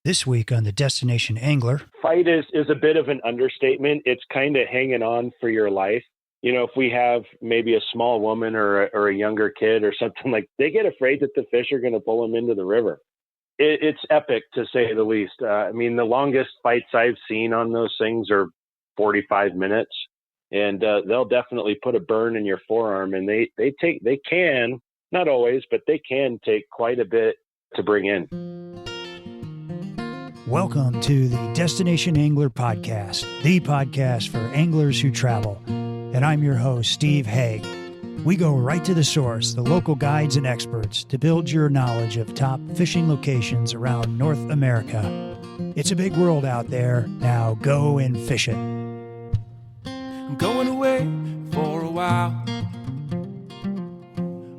This week on the Destination Angler. Fight is a bit of an understatement. It's kind of hanging on for your life. You know, if we have maybe a small woman or a younger kid or something, like, they get afraid that the fish are going to pull them into the river. It's epic, to say the least. I mean, the longest fights I've seen on those things are 45 minutes, and they'll definitely put a burn in your forearm. And they can, not always, but they can take quite a bit to bring in. Welcome to the Destination Angler Podcast, the podcast for anglers who travel. And I'm your host, Steve Haigh. We go right to the source, the local guides and experts, to build your knowledge of top fishing locations around North America. It's a big world out there. Now go and fish it. I'm going away for a while,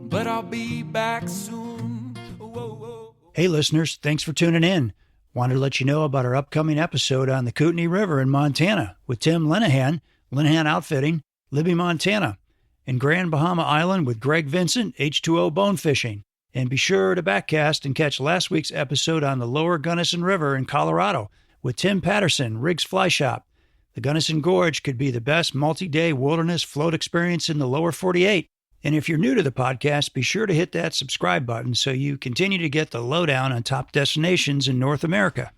but I'll be back soon. Whoa, whoa. Hey listeners, thanks for tuning in. Wanted to let you know about our upcoming episode on the Kootenai River in Montana with Tim Linehan, Linehan Outfitting, Libby, Montana, and Grand Bahama Island with Greg Vincent, H2O Bone Fishing. And be sure to backcast and catch last week's episode on the Lower Gunnison River in Colorado with Tim Patterson, Riggs Fly Shop. The Gunnison Gorge could be the best multi-day wilderness float experience in the lower 48. And if you're new to the podcast, be sure to hit that subscribe button so you continue to get the lowdown on top destinations in North America.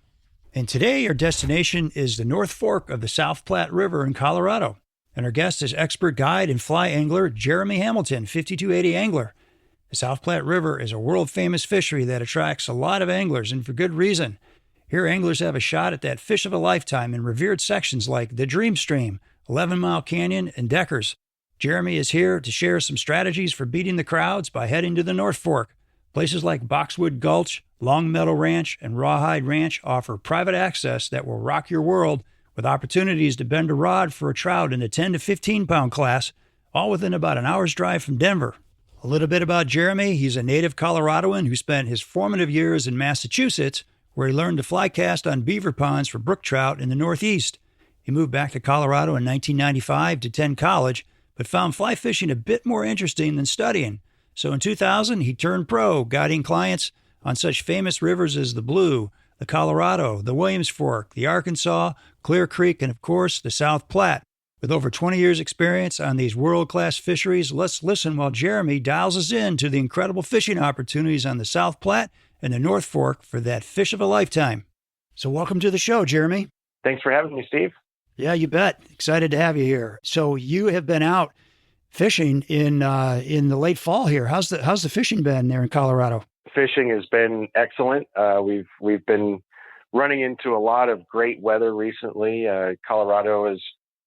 And today, our destination is the North Fork of the South Platte River in Colorado. And our guest is expert guide and fly angler Jeremy Hamilton, 5280 Angler. The South Platte River is a world-famous fishery that attracts a lot of anglers, and for good reason. Here, anglers have a shot at that fish of a lifetime in revered sections like the Dream Stream, 11 Mile Canyon, and Deckers. Jeremy is here to share some strategies for beating the crowds by heading to the North Fork. Places like Boxwood Gulch, Meadow Ranch, and Rawhide Ranch offer private access that will rock your world, with opportunities to bend a rod for a trout in the 10 to 15 pound class, all within about an hour's drive from Denver. A little bit about Jeremy. He's a native Coloradoan who spent his formative years in Massachusetts, where he learned to fly cast on beaver ponds for brook trout in the Northeast. He moved back to Colorado in 1995 to attend college, but found fly fishing a bit more interesting than studying. So in 2000, he turned pro, guiding clients on such famous rivers as the Blue, the Colorado, the Williams Fork, the Arkansas, Clear Creek, and of course, the South Platte. With over 20 years experience on these world-class fisheries, let's listen while Jeremy dials us in to the incredible fishing opportunities on the South Platte and the North Fork for that fish of a lifetime. So welcome to the show, Jeremy. Thanks for having me, Steve. Yeah, you bet. Excited to have you here. So you have been out fishing in the late fall here. How's the fishing been there in Colorado? Fishing has been excellent. We've been running into a lot of great weather recently. Colorado is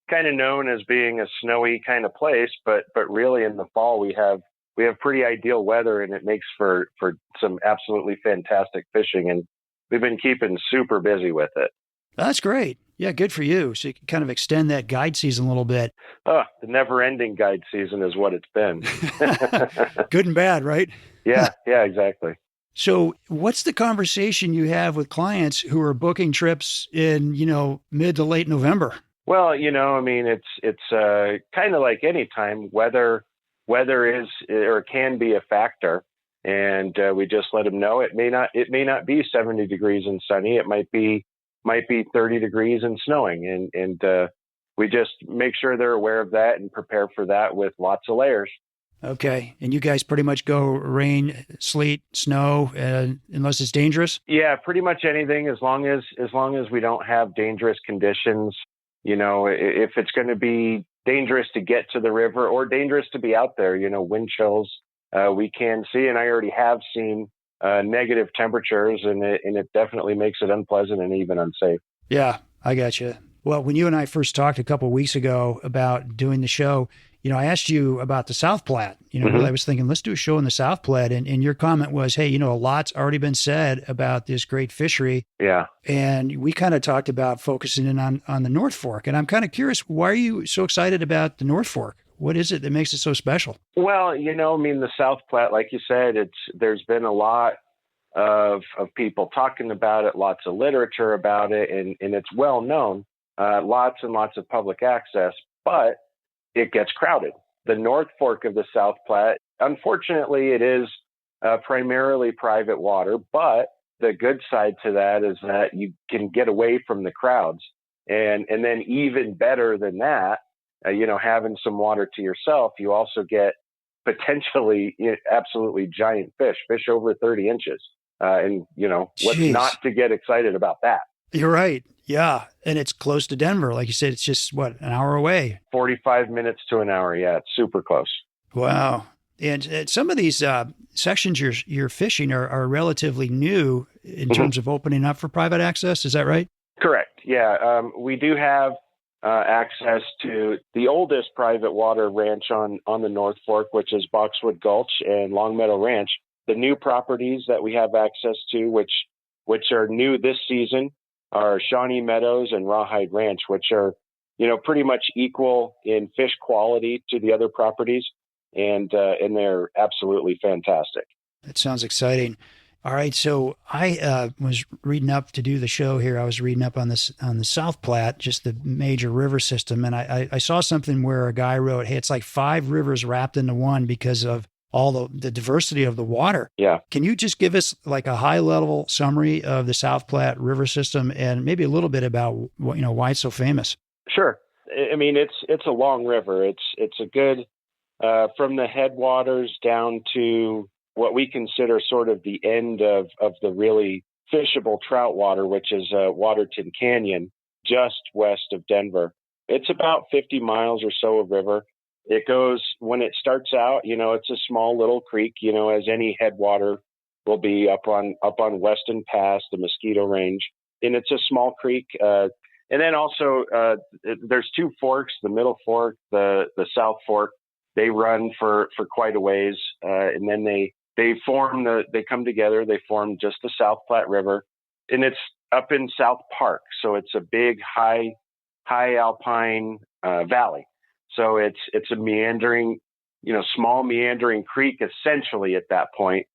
kind of known as being a snowy kind of place, but really in the fall we have pretty ideal weather, and it makes for some absolutely fantastic fishing. And we've been keeping super busy with it. That's great. Yeah, good for you. So you can kind of extend that guide season a little bit. Oh, the never-ending guide season is what it's been. Good and bad, right? Yeah, exactly. So what's the conversation you have with clients who are booking trips in, mid to late November? Well, I mean, it's kind of like any time. Weather is or can be a factor, and we just let them know it may not be 70 degrees and sunny. It might be 30 degrees and snowing, and we just make sure they're aware of that and prepare for that with lots of layers. Okay. And you guys pretty much go rain, sleet, snow, unless it's dangerous? Yeah, pretty much anything, as long as we don't have dangerous conditions. If it's going to be dangerous to get to the river or dangerous to be out there, wind chills, we can see, and I already have seen negative temperatures, and it definitely makes it unpleasant and even unsafe. Yeah, I got you. Well, when you and I first talked a couple of weeks ago about doing the show, I asked you about the South Platte. I was thinking, let's do a show in the South Platte. And your comment was, hey, a lot's already been said about this great fishery. Yeah. And we kind of talked about focusing in on the North Fork. And I'm kind of curious, why are you so excited about the North Fork? What is it that makes it so special? Well, the South Platte, like you said, there's been a lot of people talking about it, lots of literature about it, and it's well known, lots and lots of public access, but it gets crowded. The North Fork of the South Platte, unfortunately, it is primarily private water, but The good side to that is that you can get away from the crowds. And then even better than that, having some water to yourself, you also get potentially absolutely giant fish over 30 inches. What's Jeez. not to get excited about that? You're right. Yeah. And it's close to Denver. Like you said, it's just an hour away? 45 minutes to an hour. Yeah, it's super close. Wow. And some of these sections you're fishing are relatively new in terms of opening up for private access. Is that right? Correct. Yeah. We do have access to the oldest private water ranch on the North Fork, which is Boxwood Gulch and Long Meadow Ranch. The new properties that we have access to, which are new this season, are Shawnee Meadows and Rawhide Ranch, which are, pretty much equal in fish quality to the other properties. And they're absolutely fantastic. That sounds exciting. All right. So I was reading up to do the show here. I was reading up on the South Platte, just the major river system. And I saw something where a guy wrote, hey, it's like 5 rivers wrapped into one because of all the diversity of the water. Yeah. Can you just give us like a high level summary of the South Platte River system and maybe a little bit about why it's so famous? Sure. I mean, it's a long river. It's a good, from the headwaters down to what we consider sort of the end of the really fishable trout water, which is Waterton Canyon, just west of Denver. It's about 50 miles or so of river. It goes, when it starts out, it's a small little creek, as any headwater will be up on Weston Pass, the Mosquito Range. And it's a small creek. And then also there's 2 forks, the Middle Fork, the South Fork. They run for quite a ways. And then they come together, they form just the South Platte River. And it's up in South Park. So it's a big high alpine valley. So it's a meandering, small meandering creek essentially at that point.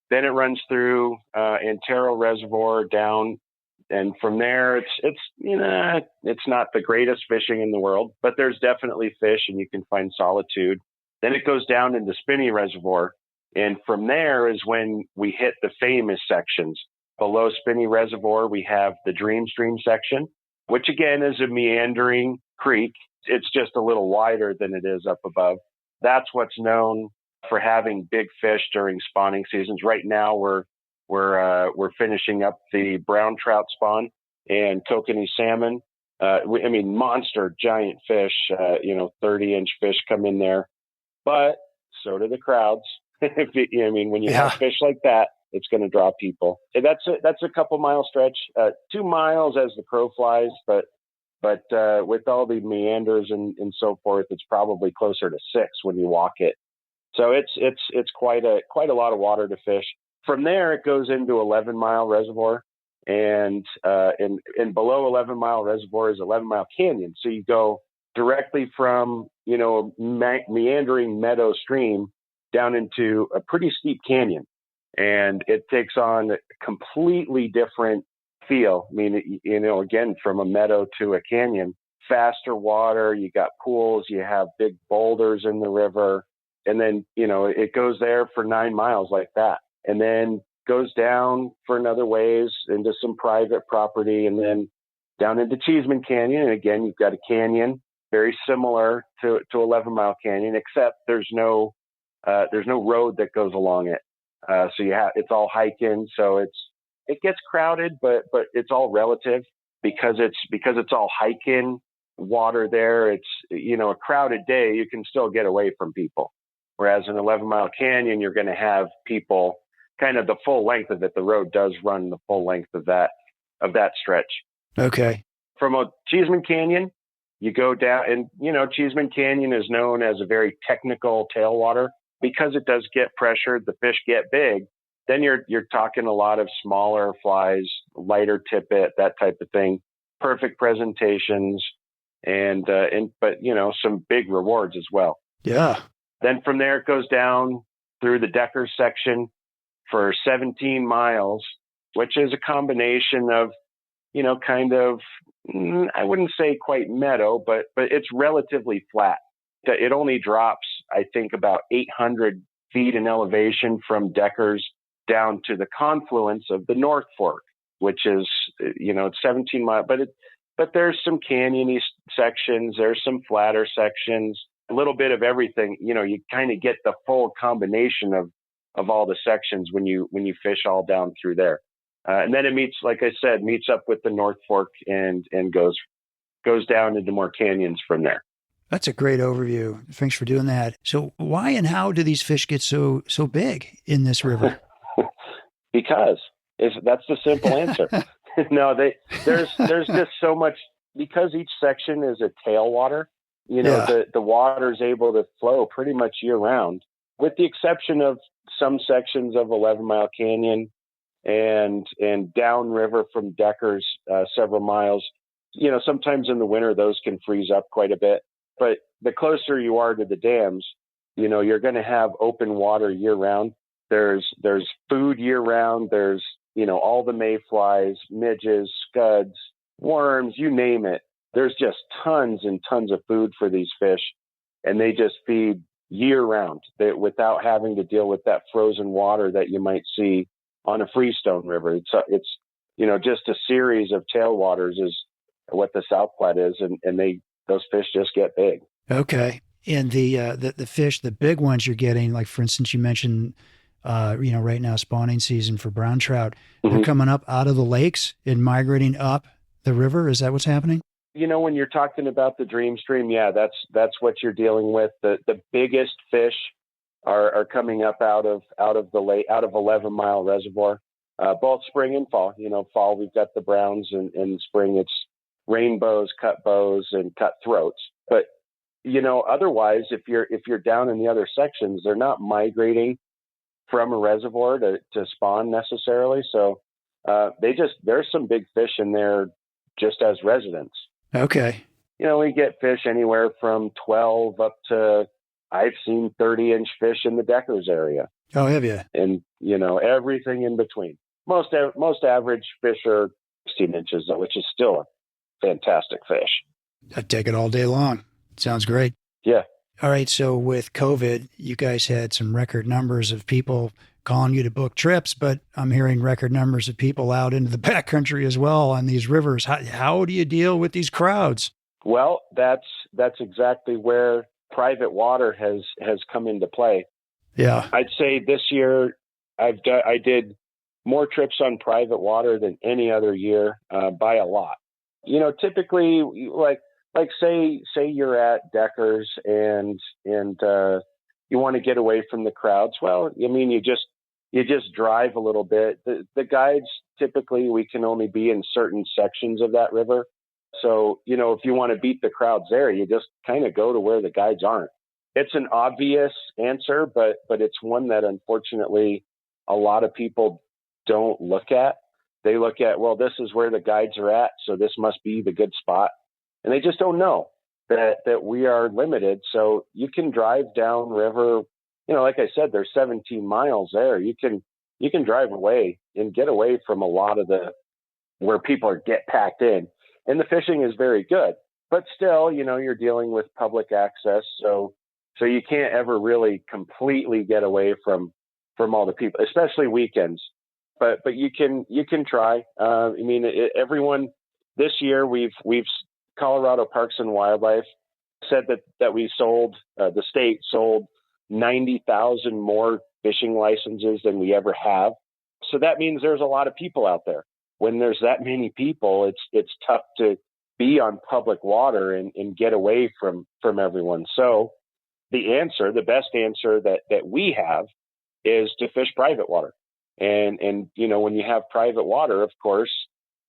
Then it runs through Antero Reservoir down, and from there it's not the greatest fishing in the world, but there's definitely fish and you can find solitude. Then it goes down into Spinney Reservoir, and from there is when we hit the famous sections. Below Spinney Reservoir, we have the Dream Stream section, which again is a meandering creek. It's just a little wider than it is up above. That's what's known for having big fish during spawning seasons. Right now, we're finishing up the brown trout spawn and kokanee salmon. Monster giant fish. 30-inch fish come in there, but so do the crowds. When you have fish like that, it's going to draw people. And that's a couple mile stretch, 2 miles as the crow flies, but with all the meanders and so forth, it's probably closer to 6 when you walk it. So it's quite a lot of water to fish. From there, it goes into 11 Mile Reservoir, and below 11 Mile Reservoir is 11 Mile Canyon. So you go directly from meandering meadow stream down into a pretty steep canyon, and it takes on a completely different feel. I mean, again, from a meadow to a canyon, faster water, you got pools, you have big boulders in the river. And then, it goes there for 9 miles like that, and then goes down for another ways into some private property, and then down into Cheeseman Canyon. And again, you've got a canyon very similar to 11 Mile Canyon, except there's no road that goes along it. So it's all hiking. So it gets crowded, but it's all relative because it's all hiking water there. It's, a crowded day, you can still get away from people. Whereas in 11 Mile Canyon, you're going to have people kind of the full length of it. The road does run the full length of that stretch. Okay. From a Cheeseman Canyon, you go down, and, Cheeseman Canyon is known as a very technical tailwater because it does get pressured. The fish get big. Then you're talking a lot of smaller flies, lighter tippet, that type of thing. Perfect presentations, but some big rewards as well. Yeah. Then from there it goes down through the Decker section for 17 miles, which is a combination of, I wouldn't say quite meadow, but it's relatively flat. It only drops, I think, about 800 feet in elevation from Decker's down to the confluence of the North Fork, which is, it's 17 miles, but there's some canyony sections, there's some flatter sections, a little bit of everything. You kind of get the full combination of all the sections when you fish all down through there. And then it meets up with the North Fork and goes down into more canyons from there. That's a great overview. Thanks for doing that. So why and how do these fish get so big in this river? Because that's the simple answer. No, there's just so much, because each section is a tailwater. The water is able to flow pretty much year round, with the exception of some sections of 11 Mile Canyon and downriver from Deckers, several miles. Sometimes in the winter, those can freeze up quite a bit. But the closer you are to the dams, you're going to have open water year round. There's food year round. There's, all the mayflies, midges, scuds, worms, you name it. There's just tons and tons of food for these fish, and they just feed year round without having to deal with that frozen water that you might see on a freestone river. It's just a series of tailwaters is what the South Platte is, and those fish just get big. Okay. And the fish, the big ones you're getting, like for instance, you mentioned, right now spawning season for brown trout, they're coming up out of the lakes and migrating up the river. Is that what's happening? When you're talking about the Dream Stream, yeah, that's what you're dealing with. The biggest fish are coming up out of the lake, out of 11 Mile Reservoir, both spring and fall. Fall we've got the browns, and spring it's rainbows, cut bows, and cut throats. But otherwise, if you're down in the other sections, they're not migrating from a reservoir to spawn necessarily. So there's some big fish in there just as residents. Okay. We get fish anywhere from 12 up to, I've seen 30-inch fish in the Deckers area. Oh, have you? And, everything in between. Most average fish are 16 inches, though, which is still a fantastic fish. I'd take it all day long. Sounds great. Yeah. All right. So with COVID, you guys had some record numbers of people calling you to book trips, but I'm hearing record numbers of people out into the backcountry as well on these rivers. How do you deal with these crowds? Well, that's exactly where private water has come into play. Yeah. I'd say this year I did more trips on private water than any other year, by a lot. Typically, like say you're at Deckers and you want to get away from the crowds. Well, you just drive a little bit. The guides, typically we can only be in certain sections of that river. So, if you want to beat the crowds there, you just kind of go to where the guides aren't. It's an obvious answer, but it's one that unfortunately a lot of people don't look at. They look at, well, this is where the guides are at, so this must be the good spot. And they just don't know that we are limited. So you can drive down river, like I said, there's 17 miles there. You can drive away and get away from a lot of where people get packed in. And the fishing is very good, but still, you're dealing with public access. So you can't ever really completely get away from all the people, especially weekends. But you can try. Everyone this year we've Colorado Parks and Wildlife said that we sold, the state sold 90,000 more fishing licenses than we ever have. So that means there's a lot of people out there. When there's that many people, it's tough to be on public water and get away from everyone. So the best answer that we have is to fish private water. And when you have private water, of course,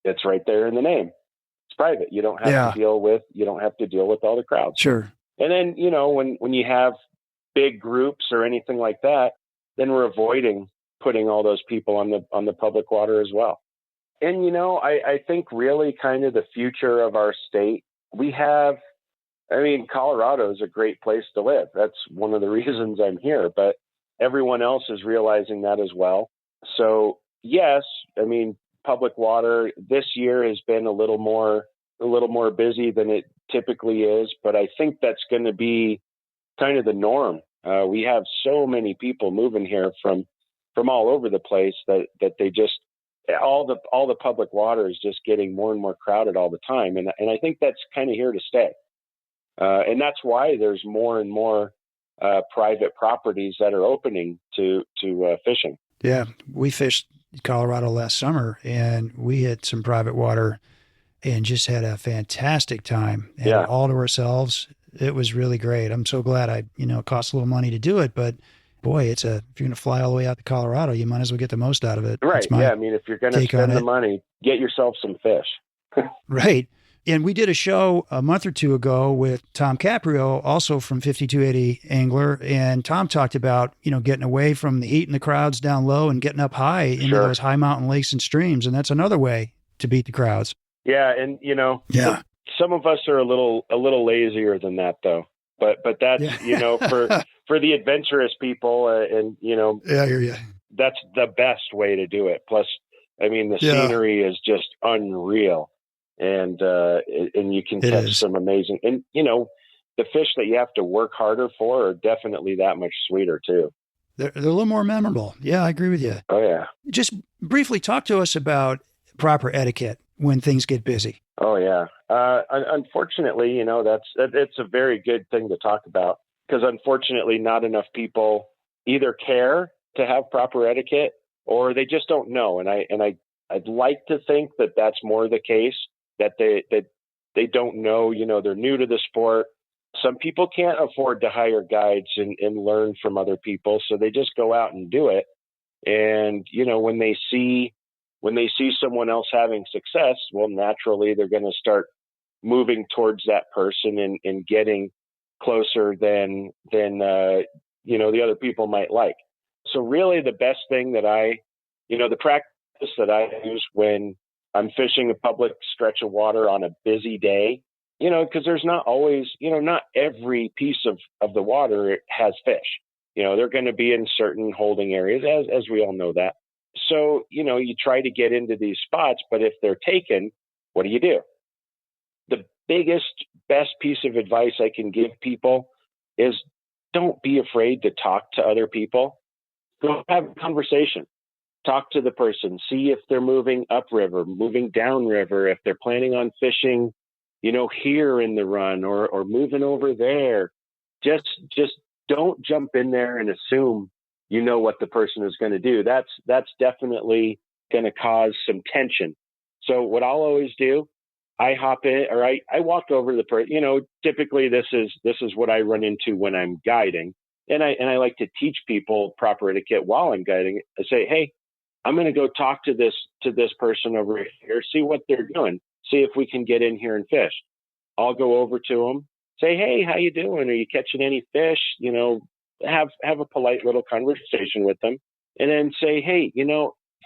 it's right there in the name. It's private. You don't have to deal with all the crowds. Sure. And then, when you have big groups or anything like that, then we're avoiding putting all those people on the public water as well. And, I think really kind of the future of our state, Colorado is a great place to live. That's one of the reasons I'm here, but everyone else is realizing that as well. So yes, public water this year has been a little more busy than it typically is, but I think that's going to be kind of the norm. We have so many people moving here from from all over the place that they just, all the public water is just getting more and more crowded all the time. And I think that's kind of here to stay. And that's why there's more and more private properties that are opening to fishing. Yeah, we fished Colorado last summer, and we hit some private water and just had a fantastic time. And all to ourselves. It was really great. I'm so glad it cost a little money to do it, but boy, if you're going to fly all the way out to Colorado, you might as well get the most out of it. Right. Yeah. I mean, if you're going to spend the money, get yourself some fish. Right. And we did a show a month or two ago with Tom Caprio, also from 5280 Angler. And Tom talked about, getting away from the heat and the crowds down low and getting up high into those high mountain lakes and streams. And that's another way to beat the crowds. Yeah. And, some of us are a little lazier than that, though. But that's, for the adventurous people that's the best way to do it. Plus, I mean, the scenery is just unreal. And you can catch some amazing, and the fish that you have to work harder for are definitely that much sweeter too. They're a little more memorable. Yeah, I agree with you. Oh yeah. Just briefly talk to us about proper etiquette when things get busy. Oh yeah. Unfortunately, it's a very good thing to talk about, because unfortunately not enough people either care to have proper etiquette or they just don't know. And I'd like to think that that's more the case, that they don't know, they're new to the sport. Some people can't afford to hire guides and learn from other people. So they just go out and do it. And, when they see someone else having success, well, naturally they're going to start moving towards that person and getting closer than the other people might like. So really the best thing that the practice that I use when I'm fishing a public stretch of water on a busy day, because there's not always, not every piece of the water has fish. They're going to be in certain holding areas, as we all know that. So, you try to get into these spots, but if they're taken, what do you do? The best piece of advice I can give people is don't be afraid to talk to other people. Go have a conversation. Talk to the person, see if they're moving upriver, moving downriver, if they're planning on fishing, here in the run or moving over there. Just don't jump in there and assume what the person is going to do. That's definitely going to cause some tension. So what I'll always do, I hop in or I walk over to the person. Typically this is what I run into when I'm guiding, and I like to teach people proper etiquette while I'm guiding. I say, hey, I'm going to go talk to this person over here, see what they're doing, see if we can get in here and fish. I'll go over to them, say, hey, how you doing? Are you catching any fish? Have a polite little conversation with them, and then say, hey,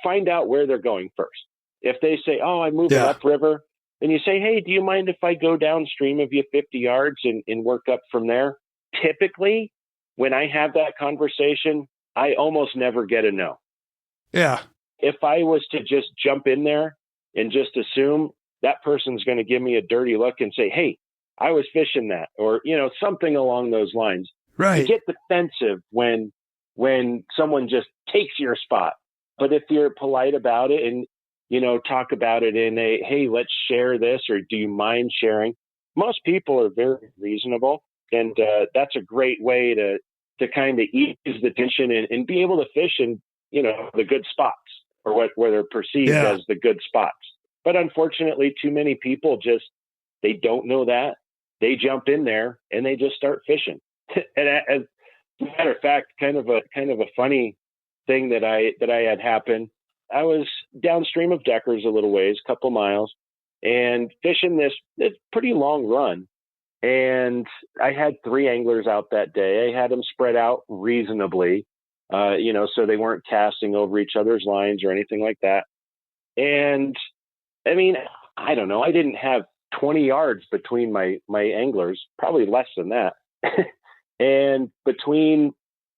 find out where they're going first. If they say, oh, I'm moving upriver, then you say, hey, do you mind if I go downstream of you 50 yards and work up from there? Typically, when I have that conversation, I almost never get a no. Yeah. If I was to just jump in there and just assume, that person's going to give me a dirty look and say, hey, I was fishing that, or, something along those lines. Right. You get defensive when someone just takes your spot. But if you're polite about it and, talk about it in a, hey, let's share this, or do you mind sharing? Most people are very reasonable. And that's a great way to kind of ease the tension and be able to fish in, the good spots, or where they're perceived as the good spots. But unfortunately, too many people they don't know that. They jump in there and they just start fishing. And as a matter of fact, kind of a funny thing that I had happen. I was downstream of Deckers a little ways, a couple miles, and fishing this pretty long run. And I had 3 anglers out that day. I had them spread out reasonably, so they weren't casting over each other's lines or anything like that. And I mean, I don't know. I didn't have 20 yards between my anglers, probably less than that. And between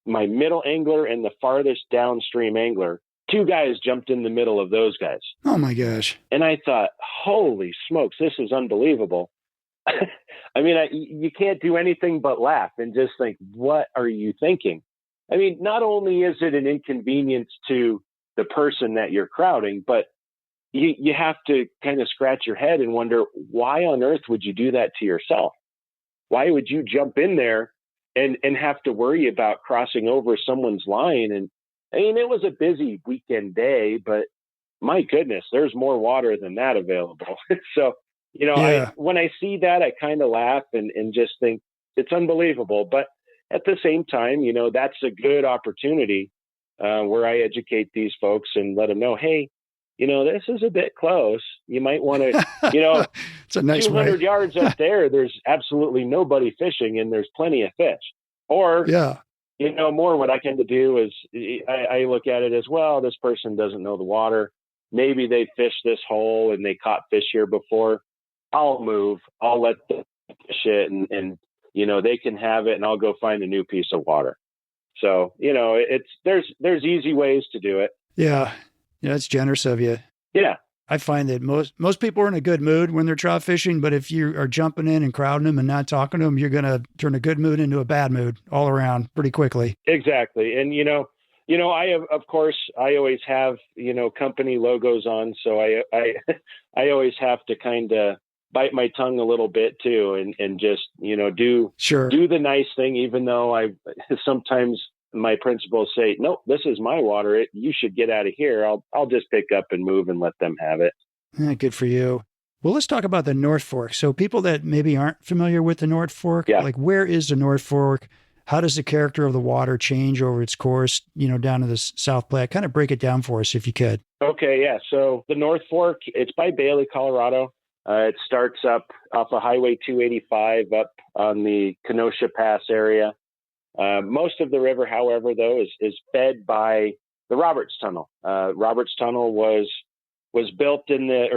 my middle angler and the farthest downstream angler, 2 guys jumped in the middle of those guys. Oh my gosh. And I thought, holy smokes, this is unbelievable. I mean, you can't do anything but laugh and just think, what are you thinking? I mean, not only is it an inconvenience to the person that you're crowding, but you have to kind of scratch your head and wonder, why on earth would you do that to yourself? Why would you jump in there and have to worry about crossing over someone's line? And I mean, it was a busy weekend day, but my goodness, there's more water than that available. So, Yeah. when I see that, I kind of laugh and just think it's unbelievable. But at the same time, that's a good opportunity where I educate these folks and let them know, hey, this is a bit close. You might want to, It's a nice 200 way. yards up there's absolutely nobody fishing and there's plenty of fish. Or, Yeah. more what I tend to do is I look at it as, well, this person doesn't know the water. Maybe they fished this hole and they caught fish here before. I'll move. I'll let them fish it and they can have it and I'll go find a new piece of water. So, there's easy ways to do it. Yeah. Yeah. It's generous of you. Yeah. I find that most people are in a good mood when they're trout fishing, but if you are jumping in and crowding them and not talking to them, you're going to turn a good mood into a bad mood all around pretty quickly. Exactly. And, I have, of course, I always have, company logos on. So I always have to kind of bite my tongue a little bit too, and just, Sure. do the nice thing, even though sometimes my principals say, no, this is my water. You should get out of here. I'll just pick up and move and let them have it. Good for you. Well, let's talk about the North Fork. So people that maybe aren't familiar with the North Fork, like where is the North Fork? How does the character of the water change over its course, down to the South Platte? Kind of break it down for us if you could. Okay, yeah. So the North Fork, it's by Bailey, Colorado. It starts up off of Highway 285 up on the Kenosha Pass area. Most of the river, however, though, is fed by the Roberts Tunnel. Roberts Tunnel was built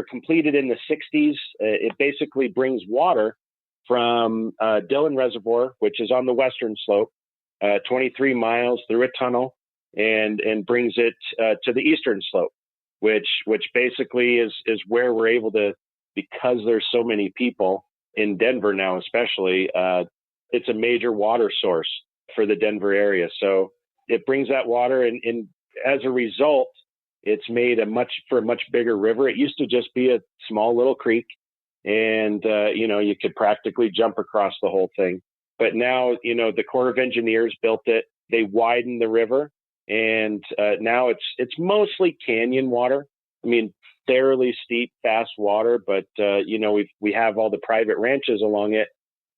completed in the 60s. It basically brings water from Dillon Reservoir, which is on the western slope, 23 miles through a tunnel, and brings it to the eastern slope, which basically is where we're able to, because there's so many people in Denver now, especially, it's a major water source for the Denver area. So it brings that water, and as a result, it's made a much bigger river. It used to just be a small little creek, and you could practically jump across the whole thing. But now, the Corps of Engineers built it. They widened the river, and now it's mostly canyon water. I mean, fairly steep, fast water, but we have all the private ranches along it,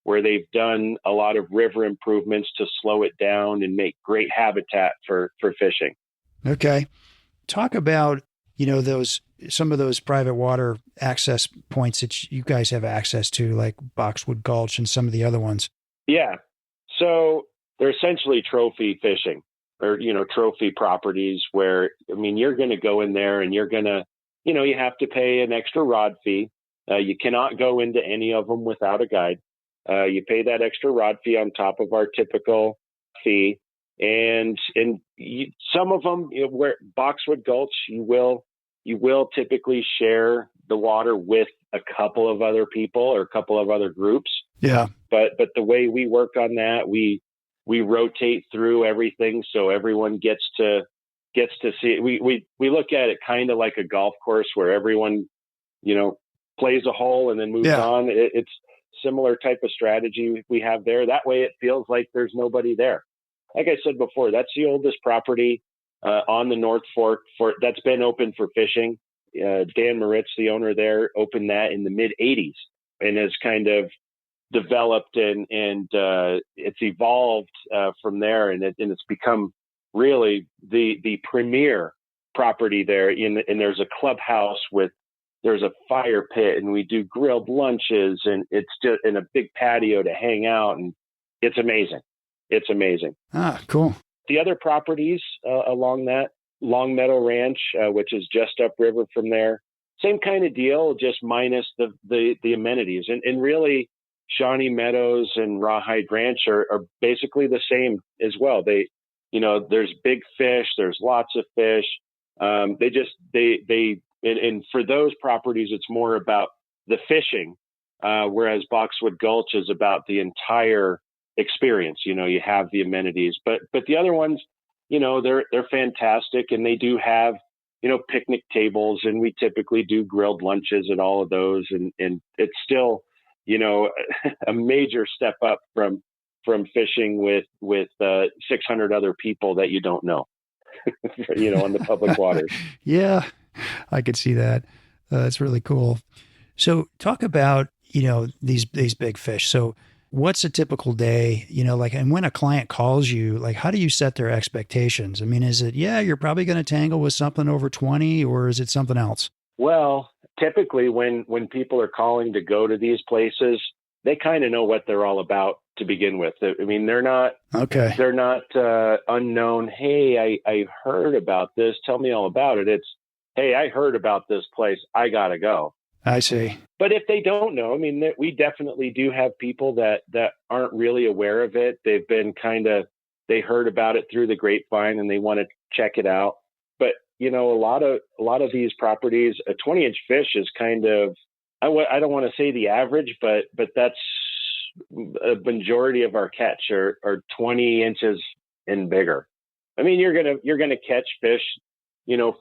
where they've done a lot of river improvements to slow it down and make great habitat for fishing. Okay. Talk about, some of those private water access points that you guys have access to, like Boxwood Gulch and some of the other ones. Yeah. So they're essentially trophy fishing, or, trophy properties where, you're going to go in there and you're going to, you have to pay an extra rod fee. You cannot go into any of them without a guide. You pay that extra rod fee on top of our typical fee. And some of them, where Boxwood Gulch, you will typically share the water with a couple of other people or a couple of other groups. Yeah. But the way we work on that, we rotate through everything, so everyone gets to see it. We look at it kind of like a golf course where everyone, plays a hole and then moves on. It's similar type of strategy we have there. That way it feels like there's nobody there. Like I said before, that's the oldest property on the North Fork that's been open for fishing. Dan Moritz, the owner there, opened that in the mid 80s and has kind of developed and it's evolved from there. And it's become really the premier property there. And there's a clubhouse there's a fire pit, and we do grilled lunches, and it's just in a big patio to hang out. And it's amazing. It's amazing. Ah, cool. The other properties along that, Long Meadow Ranch, which is just upriver from there, same kind of deal, just minus the amenities. And really, Shawnee Meadows and Rawhide Ranch are basically the same as well. There's big fish, there's lots of fish. And for those properties, it's more about the fishing, whereas Boxwood Gulch is about the entire experience. You have the amenities, but the other ones, they're fantastic, and they do have, picnic tables, and we typically do grilled lunches at all of those. And it's still, a major step up from fishing with 600 other people that you don't know, on the public waters. Yeah, I could see that. That's really cool. So talk about, these big fish. So what's a typical day, and when a client calls you, like, how do you set their expectations? I mean, is it, you're probably going to tangle with something over 20, or is it something else? Well, typically when people are calling to go to these places, they kind of know what they're all about to begin with. I mean, they're not unknown. Hey, I heard about this. Tell me all about it. It's, hey, I heard about this place. I got to go. I see. But if they don't know, I mean, we definitely do have people that aren't really aware of it. They've been they heard about it through the grapevine and they want to check it out. But, a lot of these properties, a 20-inch fish is kind of, I don't want to say the average, but that's a majority of our catch are 20 inches and bigger. I mean, you're going to catch fish,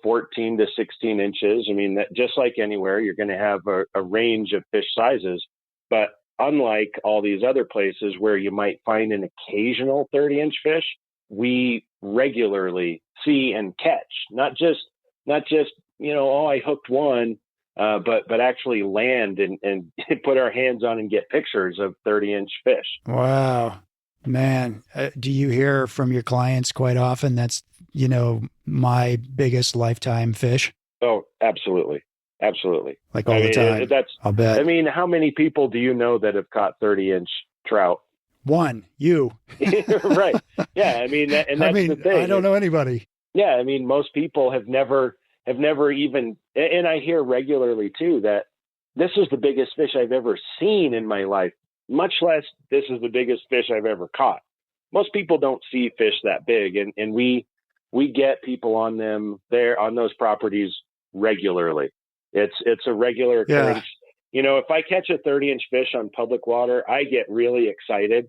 14 to 16 inches. I mean, that, just like anywhere, you're going to have a range of fish sizes. But unlike all these other places where you might find an occasional 30-inch fish, we regularly see and catch, not just I hooked one, but actually land and put our hands on and get pictures of 30-inch fish. Wow, man. Do you hear from your clients quite often that's, my biggest lifetime fish? Oh, absolutely. Absolutely. Like all the time. I'll bet. I mean, how many people do you know that have caught 30-inch trout? One, you. Right. Yeah. I mean, that's the thing. I don't know anybody. Yeah. I mean, most people have never even, and I hear regularly too, that this is the biggest fish I've ever seen in my life, much less this is the biggest fish I've ever caught. Most people don't see fish that big. And we get people on them there on those properties regularly. It's a regular occurrence. Yeah. If I catch a 30-inch fish on public water, I get really excited.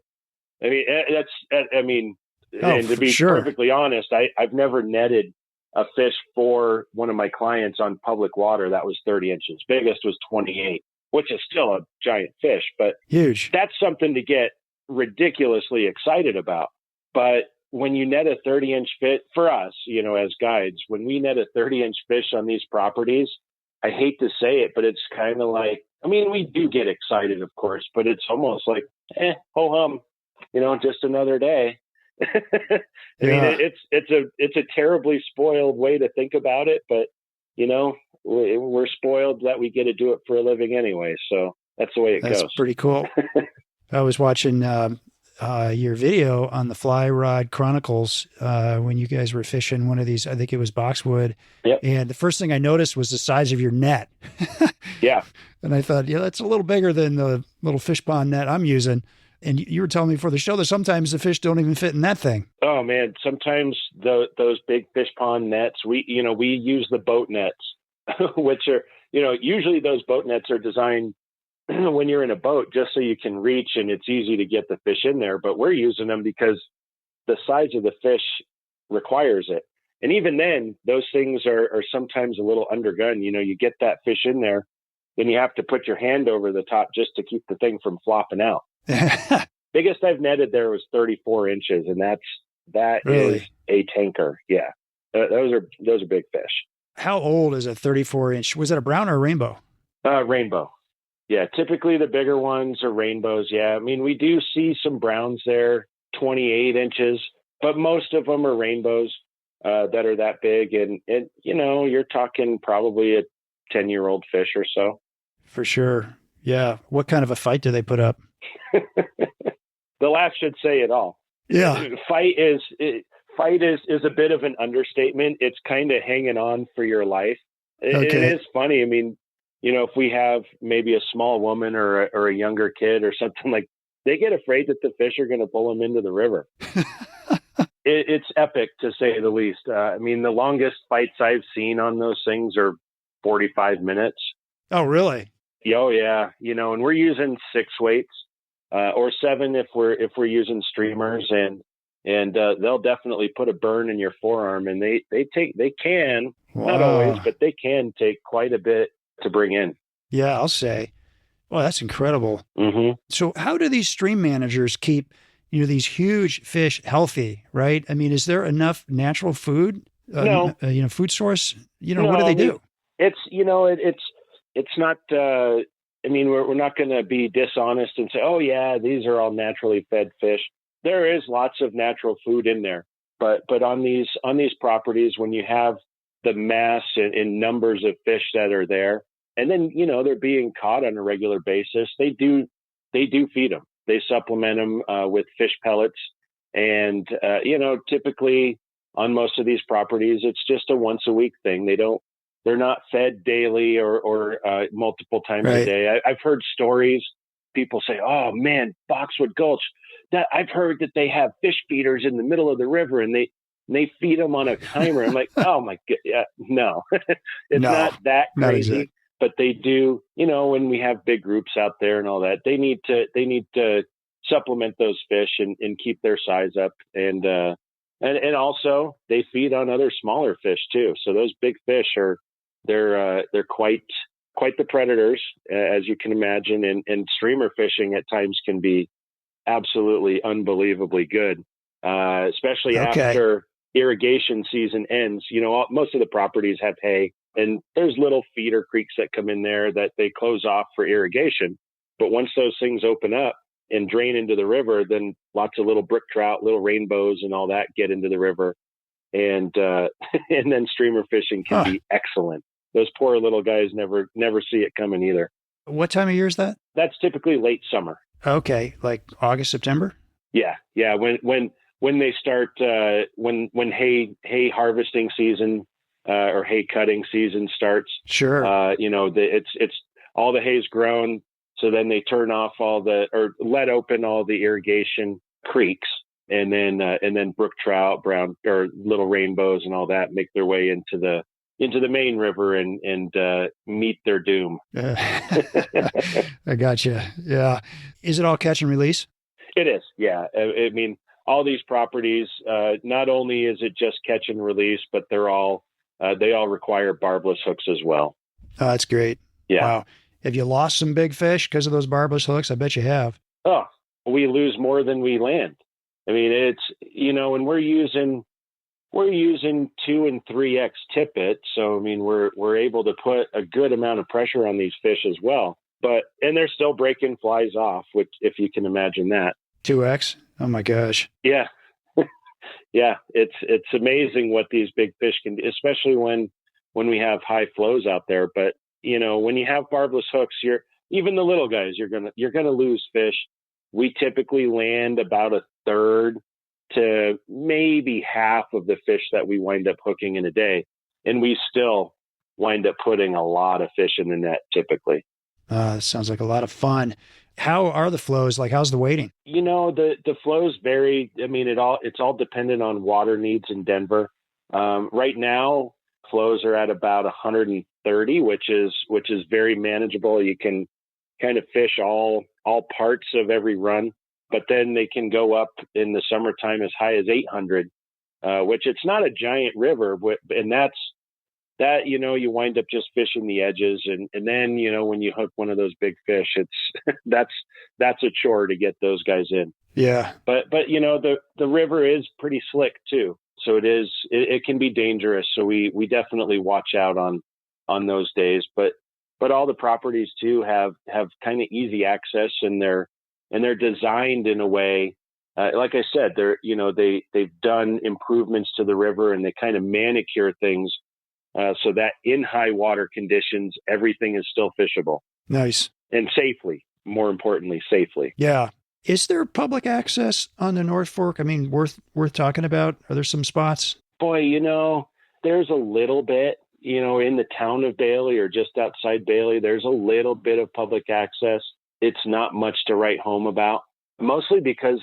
I mean, and to be perfectly honest, I've never netted a fish for one of my clients on public water that was 30 inches. Biggest was 28, which is still a giant fish, but huge. That's something to get ridiculously excited about. But when you net a 30-inch fish for us, as guides, when we net a 30-inch fish on these properties, I hate to say it, but it's kind of like, I mean, we do get excited, of course, but it's almost like, ho hum, just another day. I mean, it's a terribly spoiled way to think about it, but we're spoiled that we get to do it for a living anyway. So that's the way it goes. That's pretty cool. I was watching your video on the Fly Rod Chronicles when you guys were fishing one of these. I think it was Boxwood. Yep. And the first thing I noticed was the size of your net. Yeah. And I thought, that's a little bigger than the little fish pond net I'm using. And you were telling me before the show that sometimes the fish don't even fit in that thing. Oh man, sometimes those big fish pond nets, we use the boat nets, which are, usually those boat nets are designed when you're in a boat just so you can reach and it's easy to get the fish in there. But we're using them because the size of the fish requires it. And even then, those things are sometimes a little undergun. You get that fish in there, then you have to put your hand over the top just to keep the thing from flopping out. Biggest I've netted there was 34 inches, and that really? Is a tanker. Yeah, those are big fish. How old is a 34-inch? Was it a brown or a rainbow? Rainbow. Yeah, typically the bigger ones are rainbows. Yeah, I mean, we do see some browns there, 28 inches, but most of them are rainbows that are that big. And you're talking probably a 10-year-old fish or so. For sure. Yeah. What kind of a fight do they put up? The laugh should say it all. Yeah. Fight is a bit of an understatement. It's kind of hanging on for your life. It is funny. I mean, if we have maybe a small woman or a younger kid or something, like, they get afraid that the fish are going to pull them into the river. It's epic, to say the least. I mean, the longest fights I've seen on those things are 45 minutes. Oh, really? Oh, yeah. And we're using 6 weights. or 7 if we're using streamers, and they'll definitely put a burn in your forearm, and they can, not always, but they can take quite a bit to bring in. Yeah, I'll say. Well, that's incredible. Mm-hmm. So how do these stream managers keep, these huge fish healthy, right? I mean, is there enough natural food, No. Food source? No, what do they do? It's, it's not, we're not going to be dishonest and say, oh yeah, these are all naturally fed fish. There is lots of natural food in there, but on these properties, when you have the mass and numbers of fish that are there, and then, they're being caught on a regular basis, they do feed them. They supplement them with fish pellets. And, typically on most of these properties, it's just a once a week thing. They're not fed daily or multiple times a day. I've heard stories. People say, oh man, Boxwood Gulch, that I've heard that they have fish feeders in the middle of the river and they feed them on a timer. I'm like, oh my God. Yeah, no, not that crazy. But they do, when we have big groups out there and all that, they need to supplement those fish and keep their size up. And also they feed on other smaller fish too. So those big fish they're quite the predators, as you can imagine. And streamer fishing at times can be absolutely unbelievably good, especially after irrigation season ends. Most of the properties have hay, and there's little feeder creeks that come in there that they close off for irrigation. But once those things open up and drain into the river, then lots of little brook trout, little rainbows and all that get into the river. And and then streamer fishing can be excellent. Those poor little guys never see it coming either. What time of year is that? That's typically late summer. Okay, like August, September? Yeah. When they start, when hay harvesting season or hay cutting season starts. Sure. It's all the hay's grown, so then they turn off let open all the irrigation creeks, and then brook trout, brown or little rainbows and all that make their way into the main river and meet their doom. I gotcha. Yeah. Is it all catch and release? It is. Yeah. I mean, all these properties, not only is it just catch and release, but they all require barbless hooks as well. Oh, that's great. Yeah. Wow. Have you lost some big fish because of those barbless hooks? I bet you have. Oh, we lose more than we land. I mean, it's, and we're using 2 and 3x tippet. So, I mean, we're able to put a good amount of pressure on these fish as well, and they're still breaking flies off, which, if you can imagine that. 2x. Oh my gosh. Yeah. Yeah. It's amazing what these big fish can do, especially when we have high flows out there. But, when you have barbless hooks, even the little guys, you're going to lose fish. We typically land about a third to maybe half of the fish that we wind up hooking in a day. And we still wind up putting a lot of fish in the net typically. That sounds like a lot of fun. How are the flows? Like, how's the weighting? The flows vary. I mean, it's all dependent on water needs in Denver. Right now, flows are at about 130, which is very manageable. You can kind of fish all parts of every run, but then they can go up in the summertime as high as 800, which it's not a giant river, and that's you wind up just fishing the edges, and then when you hook one of those big fish, it's that's a chore to get those guys in. Yeah, but the river is pretty slick too, so it can be dangerous. So we definitely watch out on those days. But all the properties too have kind of easy access, and they're designed in a way, like I said, they've done improvements to the river, and they kind of manicure things so that in high water conditions, everything is still fishable. Nice. And safely, more importantly, safely. Yeah. Is there public access on the North Fork? I mean, worth talking about? Are there some spots? Boy, there's a little bit, in the town of Bailey or just outside Bailey, there's a little bit of public access. It's not much to write home about, mostly because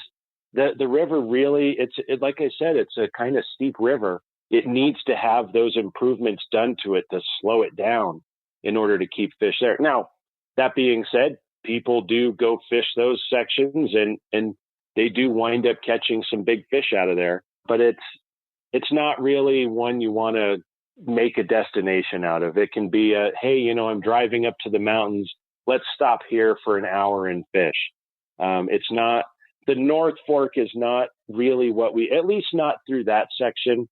the river really, like I said, it's a kind of steep river. It needs to have those improvements done to it to slow it down in order to keep fish there. Now, that being said, people do go fish those sections, and they do wind up catching some big fish out of there. But it's not really one you want to make a destination out of. It can be hey, I'm driving up to the mountains. Let's stop here for an hour and fish. It's not, the North Fork is not really what we, at least not through that section,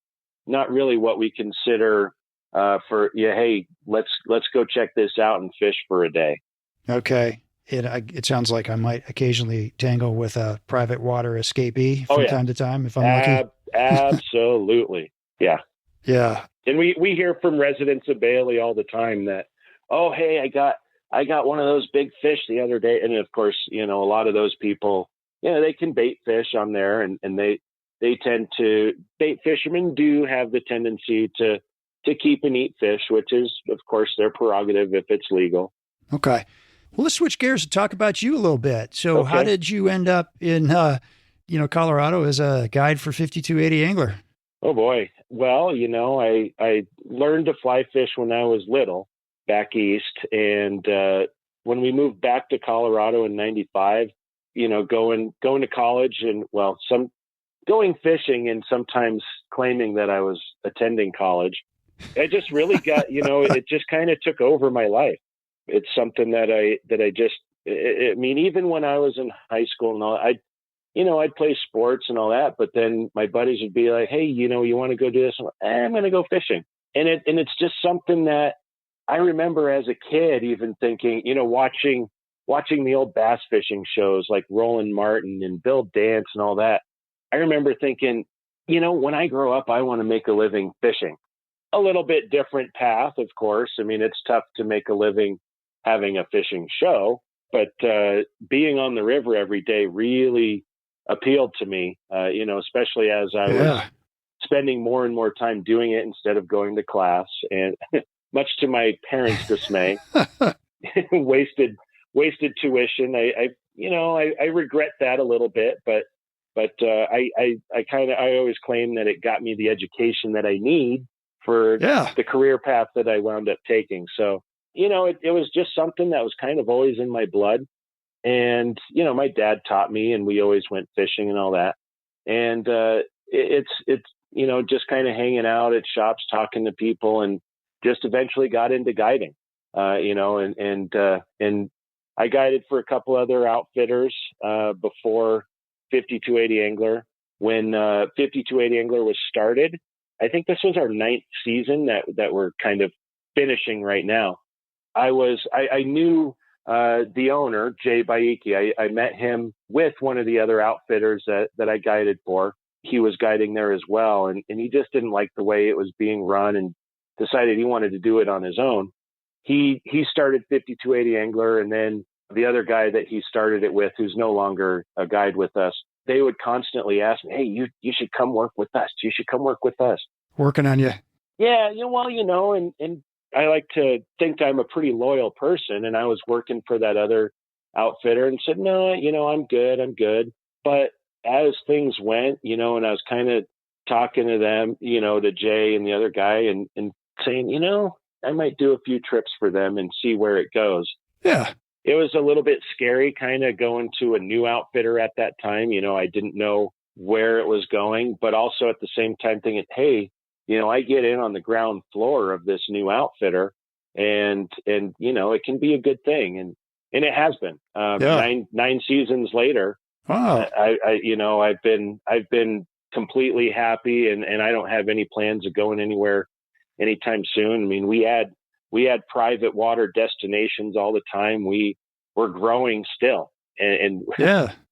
not really what we consider hey, let's go check this out and fish for a day. Okay. It sounds like I might occasionally tangle with a private water escapee from time to time if I'm lucky. Absolutely. Yeah. Yeah. And we hear from residents of Bailey all the time that, oh, hey, I got one of those big fish the other day. And of course, a lot of those people, they can bait fish on there, and they tend to, bait fishermen do have the tendency to keep and eat fish, which is, of course, their prerogative if it's legal. Okay. Well, let's switch gears and talk about you a little bit. So Okay. How did you end up in, Colorado as a guide for 5280 angler? Oh boy. Well, I learned to fly fish when I was little back east. And when we moved back to Colorado in 95, going to college and going fishing and sometimes claiming that I was attending college, I just really got, it just kind of took over my life. It's something that I just, even when I was in high school and all, I'd play sports and all that, but then my buddies would be like, hey, you want to go do this? I'm going to go fishing. And it's just something that I remember as a kid, even thinking, watching the old bass fishing shows like Roland Martin and Bill Dance and all that. I remember thinking, when I grow up, I want to make a living fishing. A little bit different path, of course. It's tough to make a living having a fishing show, but being on the river every day really appealed to me, especially as I was spending more and more time doing it instead of going to class. And much to my parents' dismay, wasted tuition. I regret that a little bit, but I always claim that it got me the education that I need for the career path that I wound up taking. So, it was just something that was kind of always in my blood. And, my dad taught me, and we always went fishing and all that. And it's just kind of hanging out at shops, talking to people, and just eventually got into guiding, and I guided for a couple other outfitters before 5280 Angler. When 5280 Angler was started, I think this was our 9th season that we're kind of finishing right now. I knew the owner, Jay Baiki. I met him with one of the other outfitters that I guided for. He was guiding there as well, and he just didn't like the way it was being run and decided he wanted to do it on his own. He started 5280 Angler, and then the other guy that he started it with, who's no longer a guide with us, they would constantly ask me, hey, you should come work with us. You should come work with us. Working on you. Yeah, and I like to think I'm a pretty loyal person, and I was working for that other outfitter and said, no, I'm good. But as things went, and I was kind of talking to them, to Jay and the other guy and saying, I might do a few trips for them and see where it goes. Yeah. It was a little bit scary kind of going to a new outfitter at that time. I didn't know where it was going, but also at the same time thinking, hey, I get in on the ground floor of this new outfitter and it can be a good thing. And it has been, 9 seasons later. Wow. I've been completely happy and I don't have any plans of going anywhere anytime soon. We had private water destinations all the time. We're growing still and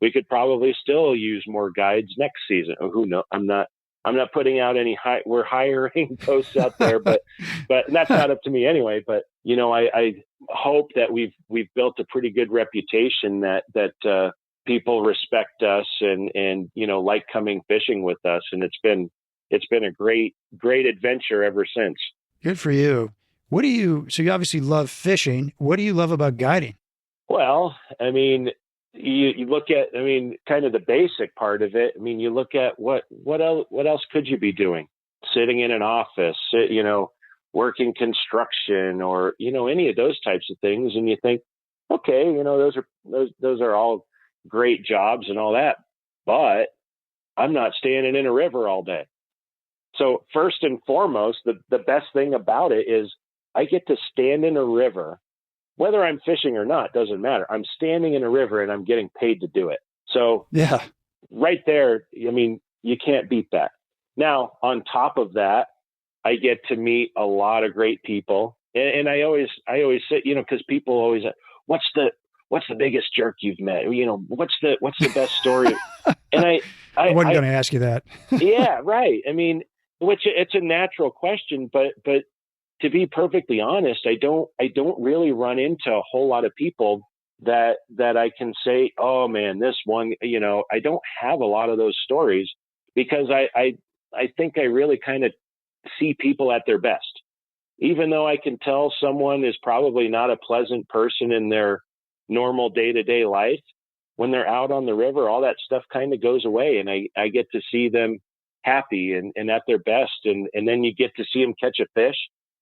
we could probably still use more guides next season. Who knows? I'm not putting out any we're hiring posts out there, but that's not up to me anyway. But, I hope that we've built a pretty good reputation that people respect us and like coming fishing with us. And it's been a great adventure ever since. Good for you. So you obviously love fishing. What do you love about guiding? Well, you look at, kind of the basic part of it. You look at what else could you be doing? Sitting in an office, working construction or, any of those types of things. And you think, okay, okay, those are all great jobs and all that, but I'm not standing in a river all day. So first and foremost, the best thing about it is I get to stand in a river, whether I'm fishing or not, doesn't matter. I'm standing in a river and I'm getting paid to do it. So Yeah. right there, I mean, you can't beat that. Now, on top of that, I get to meet a lot of great people. And I always say, because people always, what's the biggest jerk you've met? What's the best story? And I wasn't going to ask you that. Yeah, right. I mean, which it's a natural question, but to be perfectly honest, I don't really run into a whole lot of people that I can say, oh man, this one, I don't have a lot of those stories, because I think I really kind of see people at their best. Even though I can tell someone is probably not a pleasant person in their normal day-to-day life, when they're out on the river, all that stuff kind of goes away, and I get to see them happy and at their best. And then you get to see them catch a fish,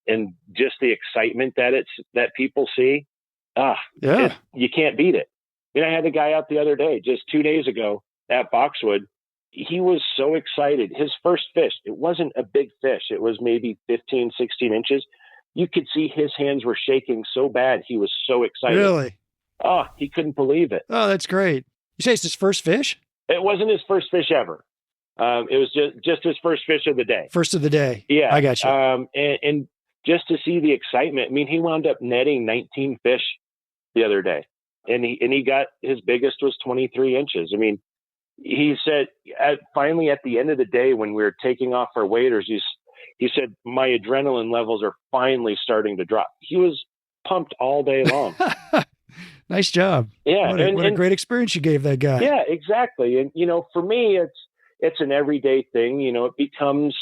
and just the excitement that people see. You can't beat it. I had a guy out the other day, just 2 days ago at Boxwood. He was so excited. His first fish, it wasn't a big fish. It was maybe 15, 16 inches. You could see his hands were shaking so bad. He was so excited. Really? Oh, he couldn't believe it. Oh, that's great. You say it's his first fish? It wasn't his first fish ever. It was just his first fish of the day. First of the day. Yeah. I got you. And just to see the excitement. I mean, he wound up netting 19 fish the other day, and he got, his biggest was 23 inches. I mean, he said finally at the end of the day, when we were taking off our waders, he said, my adrenaline levels are finally starting to drop. He was pumped all day long. Nice job. Yeah. What a great experience you gave that guy. Yeah, exactly. And, for me, it's an everyday thing. It becomes,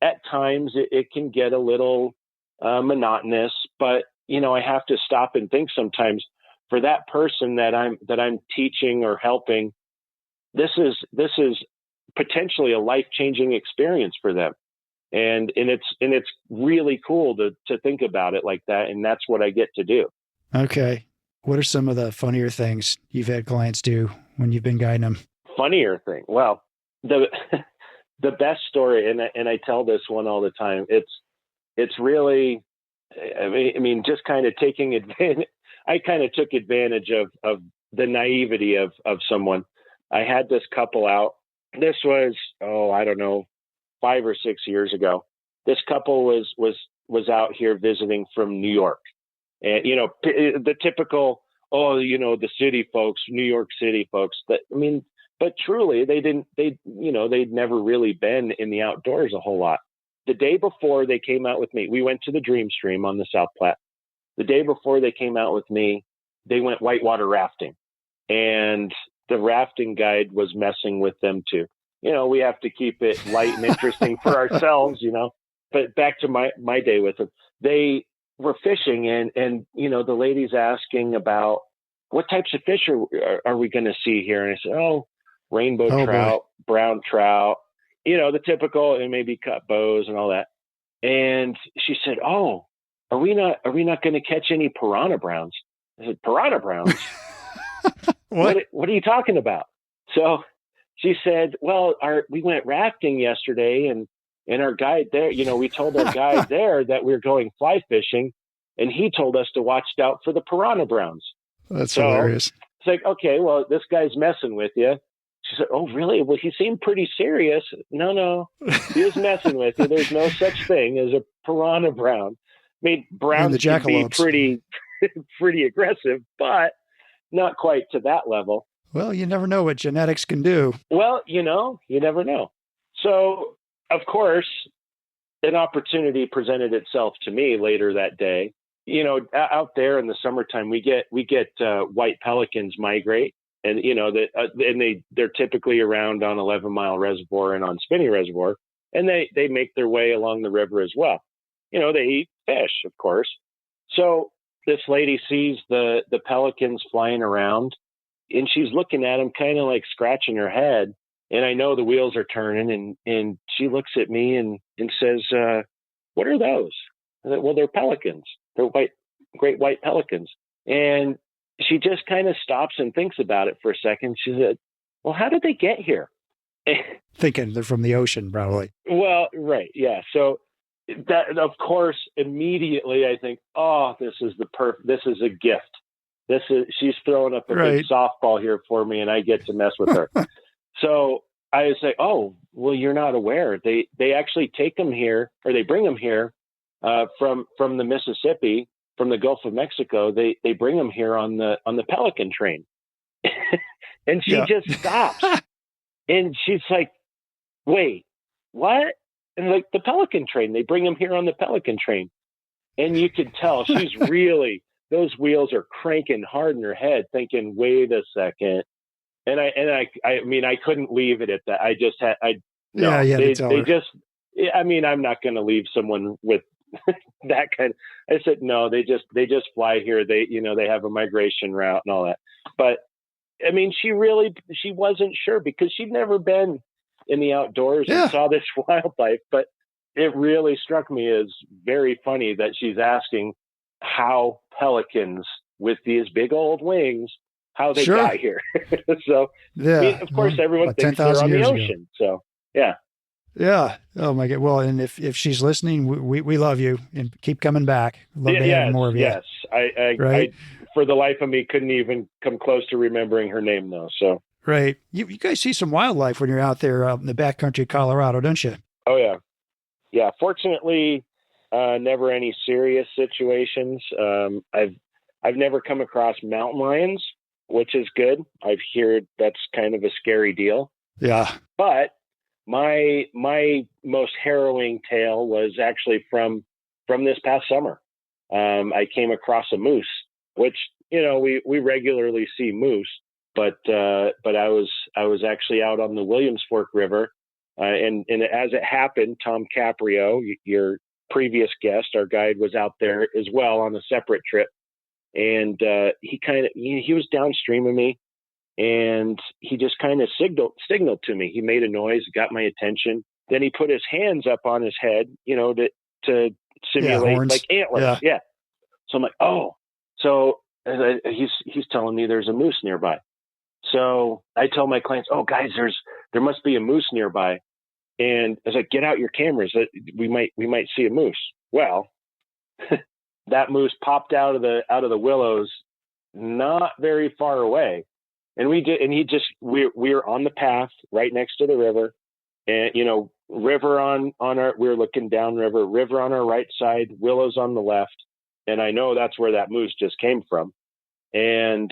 at times it can get a little monotonous, but, I have to stop and think sometimes, for that person that I'm teaching or helping, this is potentially a life-changing experience for them. And it's really cool to think about it like that. And that's what I get to do. Okay. What are some of the funnier things you've had clients do when you've been guiding them? Funnier thing. Well, the best story, and I tell this one all the time. It's really, I mean, just kind of taking advantage. I kind of took advantage of the naivety of someone. I had this couple out. This was, I don't know, 5 or 6 years ago. This couple was out here visiting from New York. And, the typical, the city folks, New York City folks, but truly they'd never really been in the outdoors a whole lot. The day before they came out with me, we went to the Dream Stream on the South Platte. The day before they came out with me, they went whitewater rafting, and the rafting guide was messing with them too. We have to keep it light and interesting for ourselves, but back to my day with them, they were fishing and the lady's asking about what types of fish are we going to see here. And I said, rainbow trout, brown trout, the typical, and maybe cut bows and all that. And she said, are we not going to catch any piranha browns? I said, piranha browns? What are you talking about? So she said, well, we went rafting yesterday and our guide there, we told our guide there that we were going fly fishing, and he told us to watch out for the piranha browns. That's hilarious. It's like, okay, well, this guy's messing with you. She said, oh, really? Well, he seemed pretty serious. No, he was messing with you. There's no such thing as a piranha brown. I mean, browns can be pretty aggressive, but not quite to that level. Well, you never know what genetics can do. Well, you never know. So, of course, an opportunity presented itself to me later that day. Out there in the summertime, we get white pelicans migrate, and they're typically around on 11 Mile Reservoir and on Spinney Reservoir, and they make their way along the river as well. They eat fish, of course. So this lady sees the pelicans flying around, and she's looking at them, kind of like scratching her head. And I know the wheels are turning, and she looks at me and says, what are those? I said, well, they're pelicans. They're great white pelicans. And she just kind of stops and thinks about it for a second. She said, well, how did they get here? Thinking they're from the ocean, probably. Well, right. Yeah. So that, of course, immediately I think, oh, this is a gift. She's throwing up a big softball here for me and I get to mess with her. So I say, oh, well, you're not aware. They actually take them here, or they bring them here from the Mississippi, from the Gulf of Mexico. They bring them here on the Pelican train. And she just stops. And she's like, wait, what? And like, the Pelican train, they bring them here on the Pelican train. And you could tell she's really, those wheels are cranking hard in her head, thinking, wait a second. And I mean, I couldn't leave it at that. I just had, I mean, I'm not going to leave someone with that kind. I said, no, they just fly here. They have a migration route and all that. But I mean, she wasn't sure because she'd never been in the outdoors and saw this wildlife. But it really struck me as very funny that she's asking how pelicans with these big old wings, how they got here. So, I mean, of course, everyone thinks they're on the ocean. So, yeah. Yeah. Oh my God. Well, and if she's listening, we love you and keep coming back. Love to have more of you. Yes. I, for the life of me, couldn't even come close to remembering her name though. So, right. You guys see some wildlife when you're out there in the backcountry of Colorado, don't you? Oh yeah. Yeah. Fortunately, never any serious situations. I've never come across mountain lions, which is good. I've heard that's kind of a scary deal. Yeah. But my most harrowing tale was actually from this past summer. I came across a moose, which, we regularly see moose, but I was actually out on the Williams Fork River. And as it happened, Tom Caprio, your previous guest, our guide, was out there as well on a separate trip. And he was downstream of me, and he just kind of signaled to me. He made a noise, got my attention. Then he put his hands up on his head, to simulate like antlers. Yeah. So I'm like, oh. So he's telling me there's a moose nearby. So I tell my clients, oh guys, there must be a moose nearby. And I was like, get out your cameras. We might see a moose. Well, that moose popped out of the willows, not very far away. And we're on the path right next to the river, and, river on we're looking downriver, river on our right side, willows on the left. And I know that's where that moose just came from. And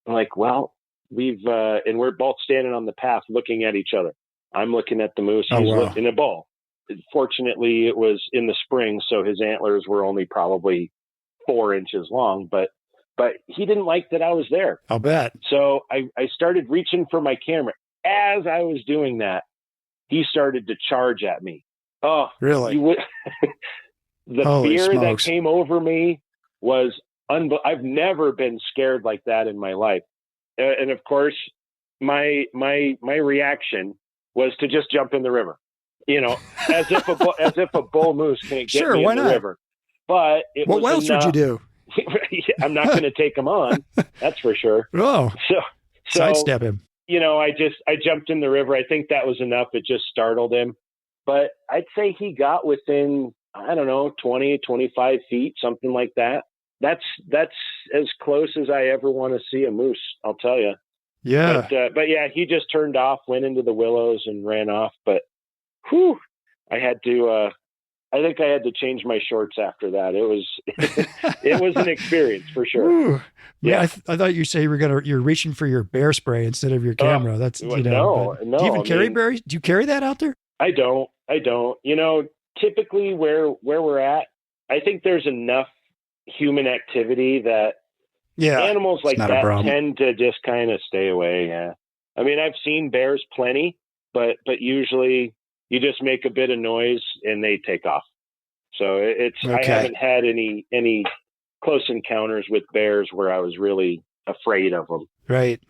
I'm like, well, and we're both standing on the path looking at each other. I'm looking at the moose. He's looking at a bull. Fortunately, it was in the spring, so his antlers were only probably 4 inches long, but he didn't like that I was there. I'll bet. So I started reaching for my camera. As I was doing that, he started to charge at me. Oh, really? The Holy fear smokes. that came over me was I've never been scared like that in my life. And of course, my reaction was to just jump in the river, as if a bull moose can't get me in the river. But what else would you do? I'm not going to take him on. That's for sure. Oh, so sidestep him. I jumped in the river. I think that was enough. It just startled him. But I'd say he got within, I don't know, 20, 25 feet, something like that. That's as close as I ever want to see a moose, I'll tell you. Yeah. But yeah, he just turned off, went into the willows and ran off. But I had to, I think I had to change my shorts after that. It was an experience for sure. Ooh. Yeah. I thought you say you're reaching for your bear spray instead of your camera. That's, no. Do you even carry berries? Do you carry that out there? I don't. Typically where we're at, I think there's enough human activity that animals like that tend to just kind of stay away. Yeah. I mean, I've seen bears plenty, but usually you just make a bit of noise and they take off. So I haven't had any close encounters with bears where I was really afraid of them. Right.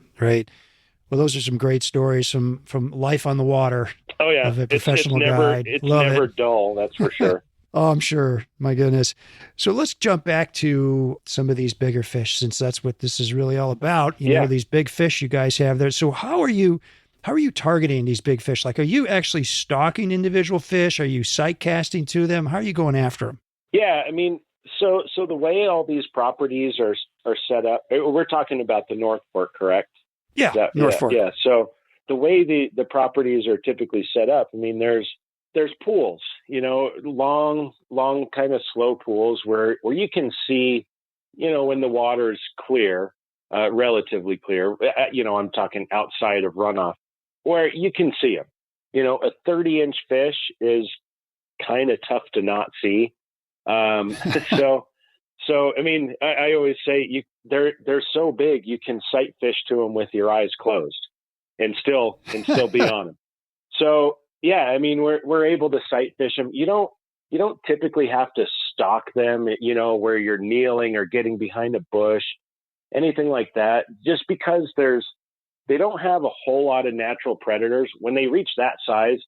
Well, those are some great stories from life on the water. Oh yeah. Of a professional guide. It's never dull. That's for sure. Oh, I'm sure. My goodness. So let's jump back to some of these bigger fish, since that's what this is really all about. Yeah. These big fish you guys have there. So how are you targeting these big fish? Like, are you actually stalking individual fish? Are you sight casting to them? How are you going after them? Yeah. I mean, so the way all these properties are set up, we're talking about the North Fork, correct? Yeah, North Yeah. Fork. Yeah. So the way the properties are typically set up, I mean, there's pools, long kind of slow pools where you can see, when the water's clear, relatively clear, I'm talking outside of runoff, where you can see them. A 30-inch fish is kind of tough to not see. Um, so, I mean, I always say they're so big, you can sight fish to them with your eyes closed and still be on them. So yeah, I mean, we're able to sight fish them. You don't typically have to stalk them, where you're kneeling or getting behind a bush, anything like that, just because they don't have a whole lot of natural predators. When they reach that size,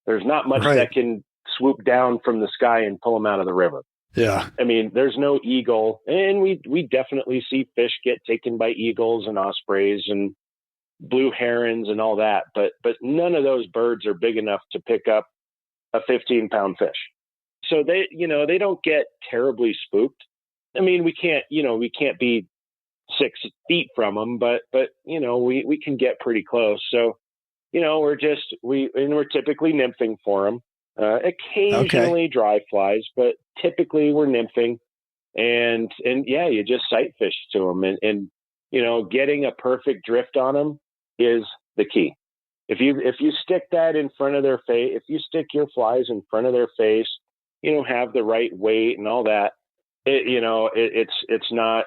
there's not much Right. that can swoop down from the sky and pull them out of the river. Yeah. I mean, there's no eagle, and we definitely see fish get taken by eagles and ospreys and blue herons and all that, but none of those birds are big enough to pick up a 15-pound fish. So they don't get terribly spooked. I mean, we can't be 6 feet from them, but we can get pretty close. So we're typically nymphing for them. Okay. Occasionally dry flies, but typically we're nymphing, and yeah, you just sight fish to them, and getting a perfect drift on them is the key. If you stick that in front of their face, if you stick your flies in front of their face, have the right weight and all that, it's not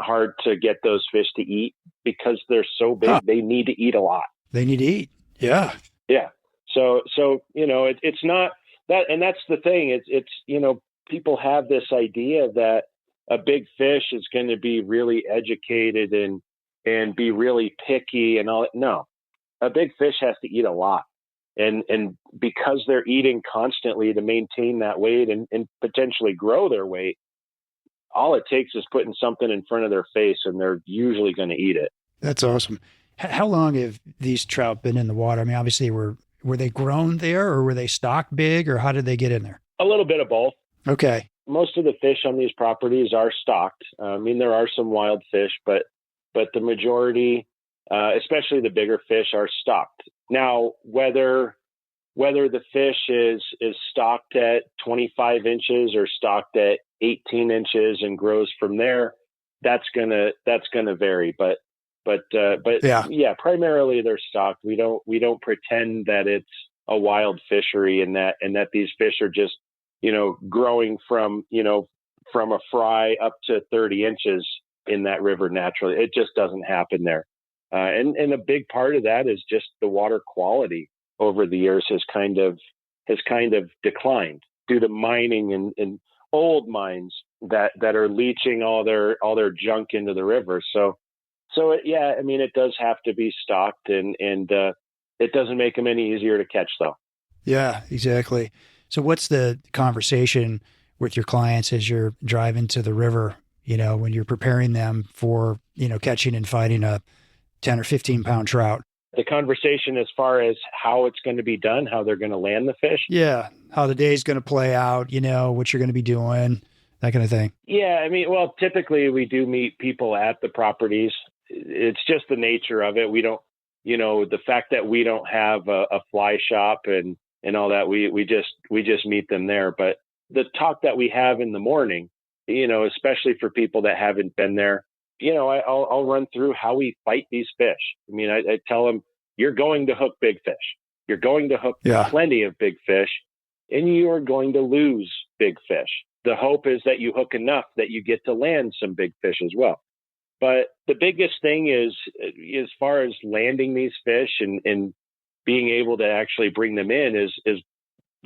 hard to get those fish to eat because they're so Huh. big. They need to eat a lot. They need to eat. Yeah. Yeah. So it's not that, and that's the thing. It's people have this idea that a big fish is going to be really educated and be really picky and all. No, a big fish has to eat a lot, and because they're eating constantly to maintain that weight and potentially grow their weight, all it takes is putting something in front of their face, and they're usually going to eat it. That's awesome. How long have these trout been in the water? I mean, obviously, were they grown there, or were they stock big, or how did they get in there? A little bit of both. Okay. Most of the fish on these properties are stocked. I mean, there are some wild fish, but the majority, especially the bigger fish, are stocked. Now, whether the fish is stocked at 25 inches or stocked at 18 inches and grows from there, that's gonna vary. But Yeah. yeah, primarily they're stocked. We don't pretend that it's a wild fishery and that these fish are just growing from a fry up to 30 inches in that river naturally. It just doesn't happen there. And a big part of that is just the water quality over the years has kind of declined due to mining and old mines that are leaching all their junk into the river. Yeah, I mean, it does have to be stocked, and it doesn't make them any easier to catch, though. Yeah, exactly. So what's the conversation with your clients as you're driving to the river, when you're preparing them for, catching and fighting a 10 or 15-pound trout? The conversation as far as how it's going to be done, how they're going to land the fish. Yeah. How the day's going to play out, what you're going to be doing, that kind of thing. Yeah, I mean, well, typically we do meet people at the properties. It's just the nature of it. We don't, the fact that we don't have a fly shop and all that, we just meet them there. But the talk that we have in the morning, especially for people that haven't been there, I'll run through how we fight these fish. I mean, I tell them, you're going to hook big fish. You're going to hook Yeah. plenty of big fish, and you are going to lose big fish. The hope is that you hook enough that you get to land some big fish as well. But the biggest thing is, as far as landing these fish and being able to actually bring them in, is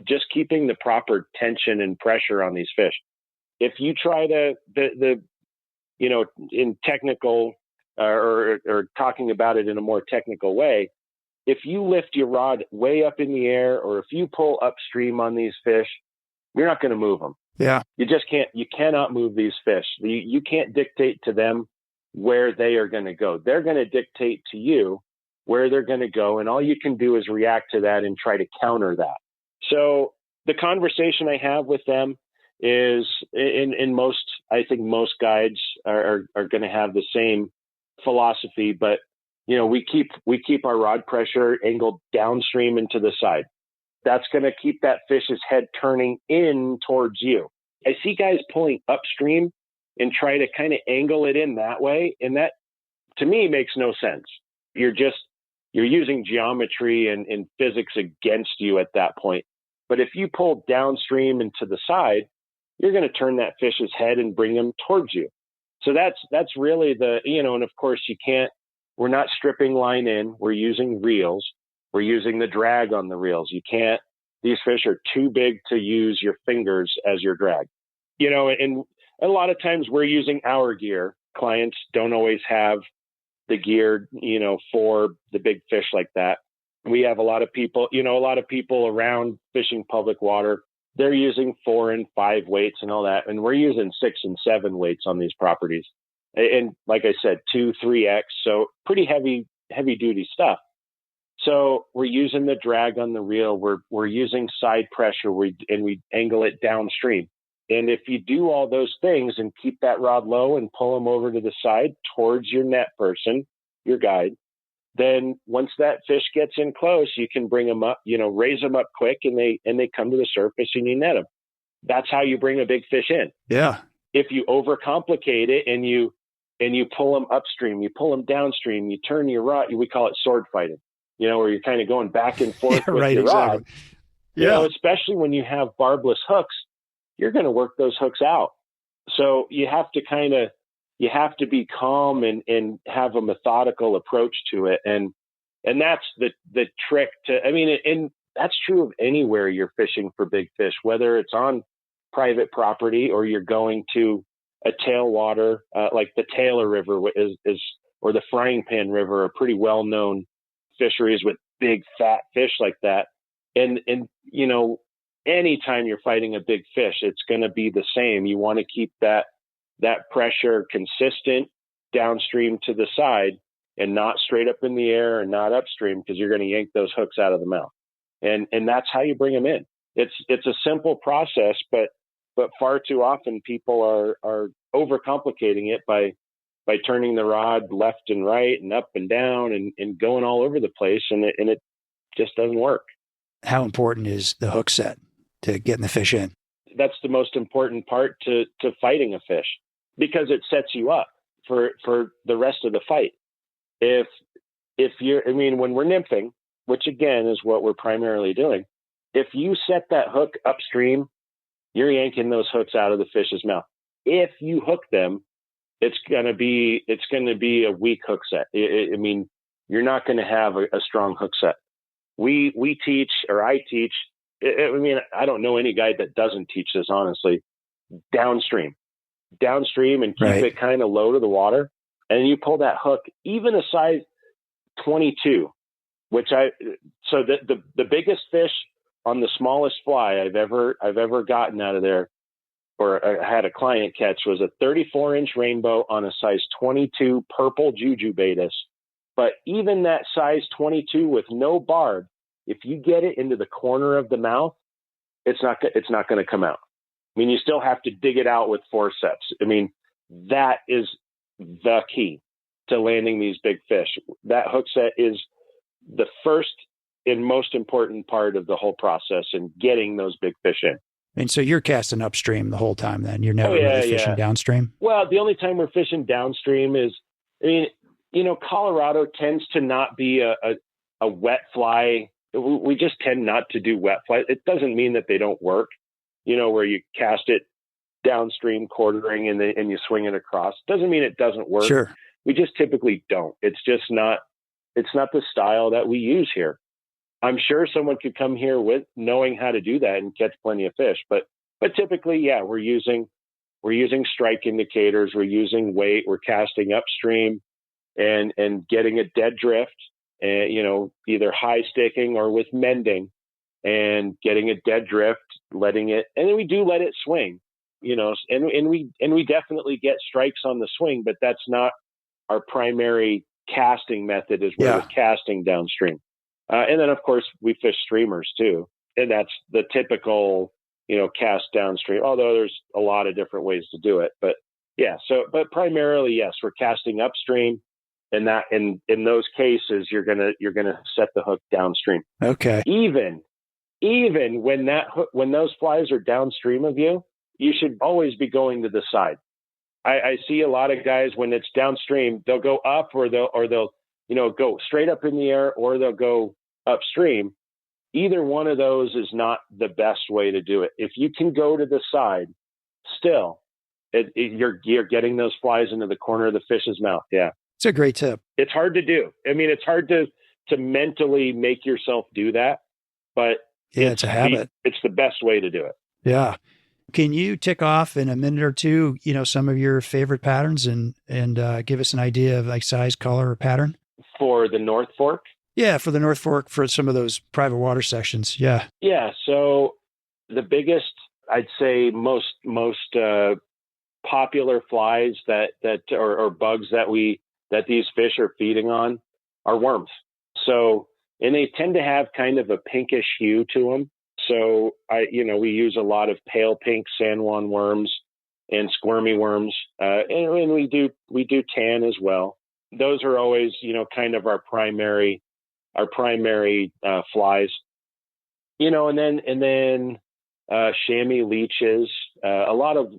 just keeping the proper tension and pressure on these fish. If you try to in technical or talking about it in a more technical way, if you lift your rod way up in the air, or if you pull upstream on these fish, you're not going to move them. Yeah. You just can't. You cannot move these fish. You can't dictate to them where they are going to go. They're going to dictate to you where they're going to go, and all you can do is react to that and try to counter that. So the conversation I have with them is, in most, I think most guides are going to have the same philosophy, but we keep our rod pressure angled downstream and to the side. That's going to keep that fish's head turning in towards you. I see guys pulling upstream and try to kind of angle it in that way, and that to me makes no sense. You're using geometry and physics against you at that point. But if you pull downstream and to the side, you're going to turn that fish's head and bring them towards you. So that's really and of course we're not stripping line in. We're using reels. We're using the drag on the reels. These fish are too big to use your fingers as your drag. And a lot of times we're using our gear. Clients don't always have the gear, for the big fish like that. We have a lot of people around fishing public water. They're using 4 and 5 weights and all that. And we're using 6 and 7 weights on these properties. And like I said, 2, 3X. So pretty heavy duty stuff. So we're using the drag on the reel. We're using side pressure. We angle it downstream. And if you do all those things and keep that rod low and pull them over to the side towards your net person, your guide, then once that fish gets in close, you can bring them up, raise them up quick, and they come to the surface and you net them. That's how you bring a big fish in. Yeah. If you overcomplicate it and you pull them upstream, you pull them downstream, you turn your rod, we call it sword fighting, where you're kind of going back and forth with your rod. Yeah. Especially when you have barbless hooks, you're going to work those hooks out. So you have to be calm and have a methodical approach to it. And that's the trick and that's true of anywhere you're fishing for big fish, whether it's on private property or you're going to a tailwater, like the Taylor River or the Frying Pan River are pretty well-known fisheries with big fat fish like that. And anytime you're fighting a big fish, it's going to be the same. You want to keep that pressure consistent downstream to the side and not straight up in the air and not upstream, because you're going to yank those hooks out of the mouth. And that's how you bring them in. It's a simple process, but far too often people are overcomplicating it by turning the rod left and right and up and down and going all over the place. And it just doesn't work. How important is the hook set to getting the fish in? That's the most important part to fighting a fish, because it sets you up for the rest of the fight. When we're nymphing, which again is what we're primarily doing, if you set that hook upstream, you're yanking those hooks out of the fish's mouth. If you hook them, it's going to be a weak hook set. You're not going to have a strong hook set. We teach, or I teach, I don't know any guy that doesn't teach this, honestly, downstream and keep it kind of low to the water. And you pull that hook, even a size 22, so the biggest fish on the smallest fly I've ever gotten out of there, or I had a client catch, was a 34-inch rainbow on a size 22 purple jujubaitis. But even that size 22 with no barb, if you get it into the corner of the mouth, it's not going to come out. You still have to dig it out with forceps. That is the key to landing these big fish. That hook set is the first and most important part of the whole process in getting those big fish in. And so you're casting upstream the whole time then? You're never really fishing downstream? Well, the only time we're fishing downstream is, Colorado tends to not be a wet fly. We just tend not to do wet fly. It doesn't mean that they don't work, where you cast it downstream quartering and you swing it across. Doesn't mean it doesn't work. Sure. We just typically don't. It's not the style that we use here. I'm sure someone could come here with knowing how to do that and catch plenty of fish, but typically, we're using strike indicators. We're using weight. We're casting upstream and getting a dead drift, and either high sticking or with mending, and getting a dead drift letting it, and then we do let it swing, and we definitely get strikes on the swing, but that's not our primary casting method, is where we're casting downstream. And then of course we fish streamers too. And that's the typical, cast downstream, although there's a lot of different ways to do it. But yeah, but primarily, yes, we're casting upstream, and that in those cases, you're gonna set the hook downstream. Okay. Even when those flies are downstream of you, you should always be going to the side. I see a lot of guys when it's downstream, they'll go up or they'll go straight up in the air, or they'll go upstream. Either one of those is not the best way to do it. If you can go to the side, still, you're getting those flies into the corner of the fish's mouth. Yeah. It's a great tip. It's hard to do. I mean, it's hard to mentally make yourself do that, but it's a habit. It's the best way to do it. Yeah. Can you tick off in a minute or two, some of your favorite patterns and give us an idea of like size, color, or pattern? For the North Fork? Yeah, for the North Fork, for some of those private water sections. Yeah. Yeah. So the biggest, I'd say most popular flies or bugs that these fish are feeding on are worms. So, and they tend to have kind of a pinkish hue to them. So we use a lot of pale pink San Juan worms and squirmy worms. And we do tan as well. Those are always, kind of our primary flies, and then chamois leeches, a lot of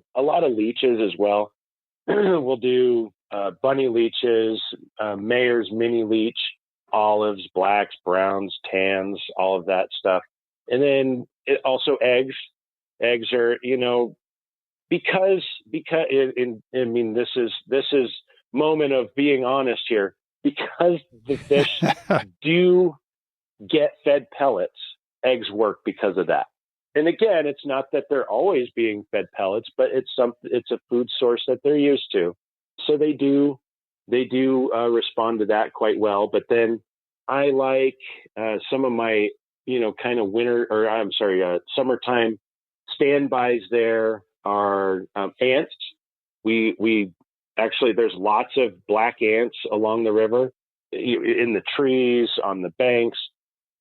leeches as well. We'll do bunny leeches, Mayer's mini leech, olives, blacks, browns, tans, all of that stuff. And then also eggs. Eggs are, because this is moment of being honest here, because the fish do get fed pellets, eggs work because of that. And again, it's not that they're always being fed pellets, but it's a food source that they're used to. So they do respond to that quite well. But then I like some of my, kind of summertime standbys there are ants. We actually, there's lots of black ants along the river, in the trees, on the banks.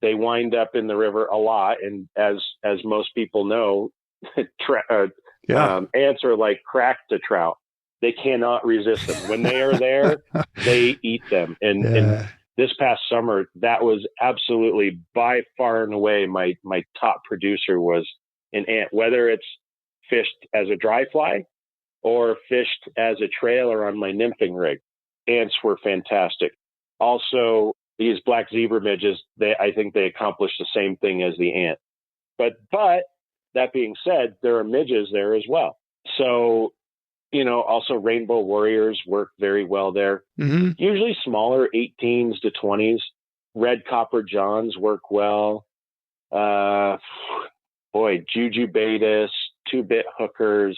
They wind up in the river a lot. And as most people know, ants are like crack to trout. They cannot resist them. When they are there, they eat them. And this past summer, that was absolutely by far and away my top producer was an ant, whether it's fished as a dry fly or fished as a trailer on my nymphing rig. Ants were fantastic. Also, these black zebra midges, I think they accomplish the same thing as the ant. But that being said, there are midges there as well. So, also rainbow warriors work very well there. Mm-hmm. Usually smaller 18s to 20s. Red copper johns work well. Jujubatus, 2-bit hookers.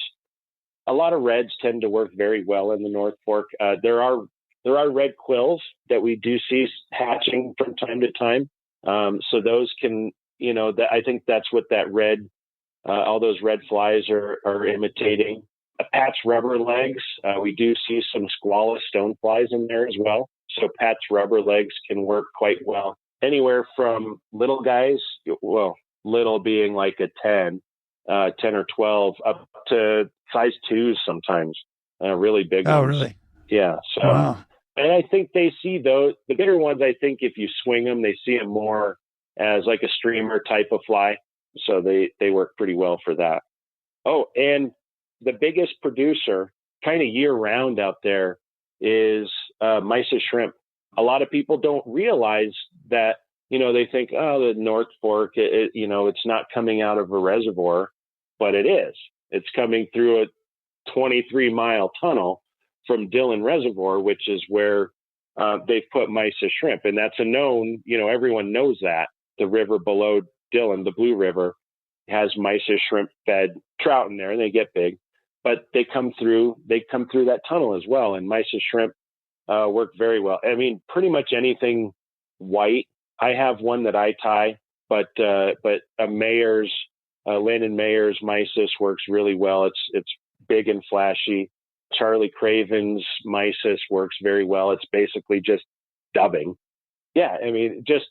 A lot of reds tend to work very well in the North Fork. There are red quills that we do see hatching from time to time. So those can, I think that's what that red, all those red flies are imitating. Patch rubber legs. We do see some squala stoneflies in there as well. So patch rubber legs can work quite well. Anywhere from little guys, well, little being like a 10 or 12, up to size 2s sometimes. Really big ones. Oh, really? Yeah. So, wow. And I think they see those, the bigger ones, I think if you swing them, they see them more as like a streamer type of fly. So they work pretty well for that. Oh, and the biggest producer kind of year round out there is mysis shrimp. A lot of people don't realize that, they think, the North Fork, it's not coming out of a reservoir, but it is. It's coming through a 23-mile tunnel from Dillon Reservoir, which is where they've put mysis shrimp. And that's a known, everyone knows that. The river below Dillon, the Blue River, has mysis shrimp fed trout in there, and they get big. But they come through that tunnel as well. And mysis shrimp work very well. I mean, pretty much anything white. I have one that I tie, but a Mayer's Landon Mayer's mysis works really well. It's big and flashy. Charlie Craven's mysis works very well. It's basically just dubbing. Yeah, I mean, just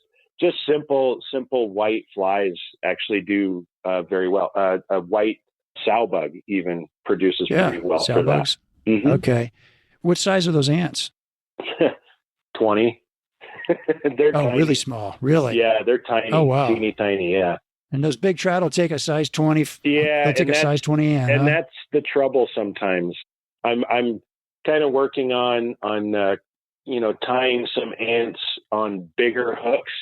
simple white flies actually do very well. A white sow bug even produces pretty well sow for bugs. that. Mm-hmm. Okay. What size are those ants? 20. They're tiny. Really small. Really? Yeah, they're tiny. Oh, wow. Teeny tiny, yeah. And those big trout will take a size 20. Yeah. They'll take a size 20 ant. And that's the trouble sometimes. I'm kind of working on tying some ants on bigger hooks,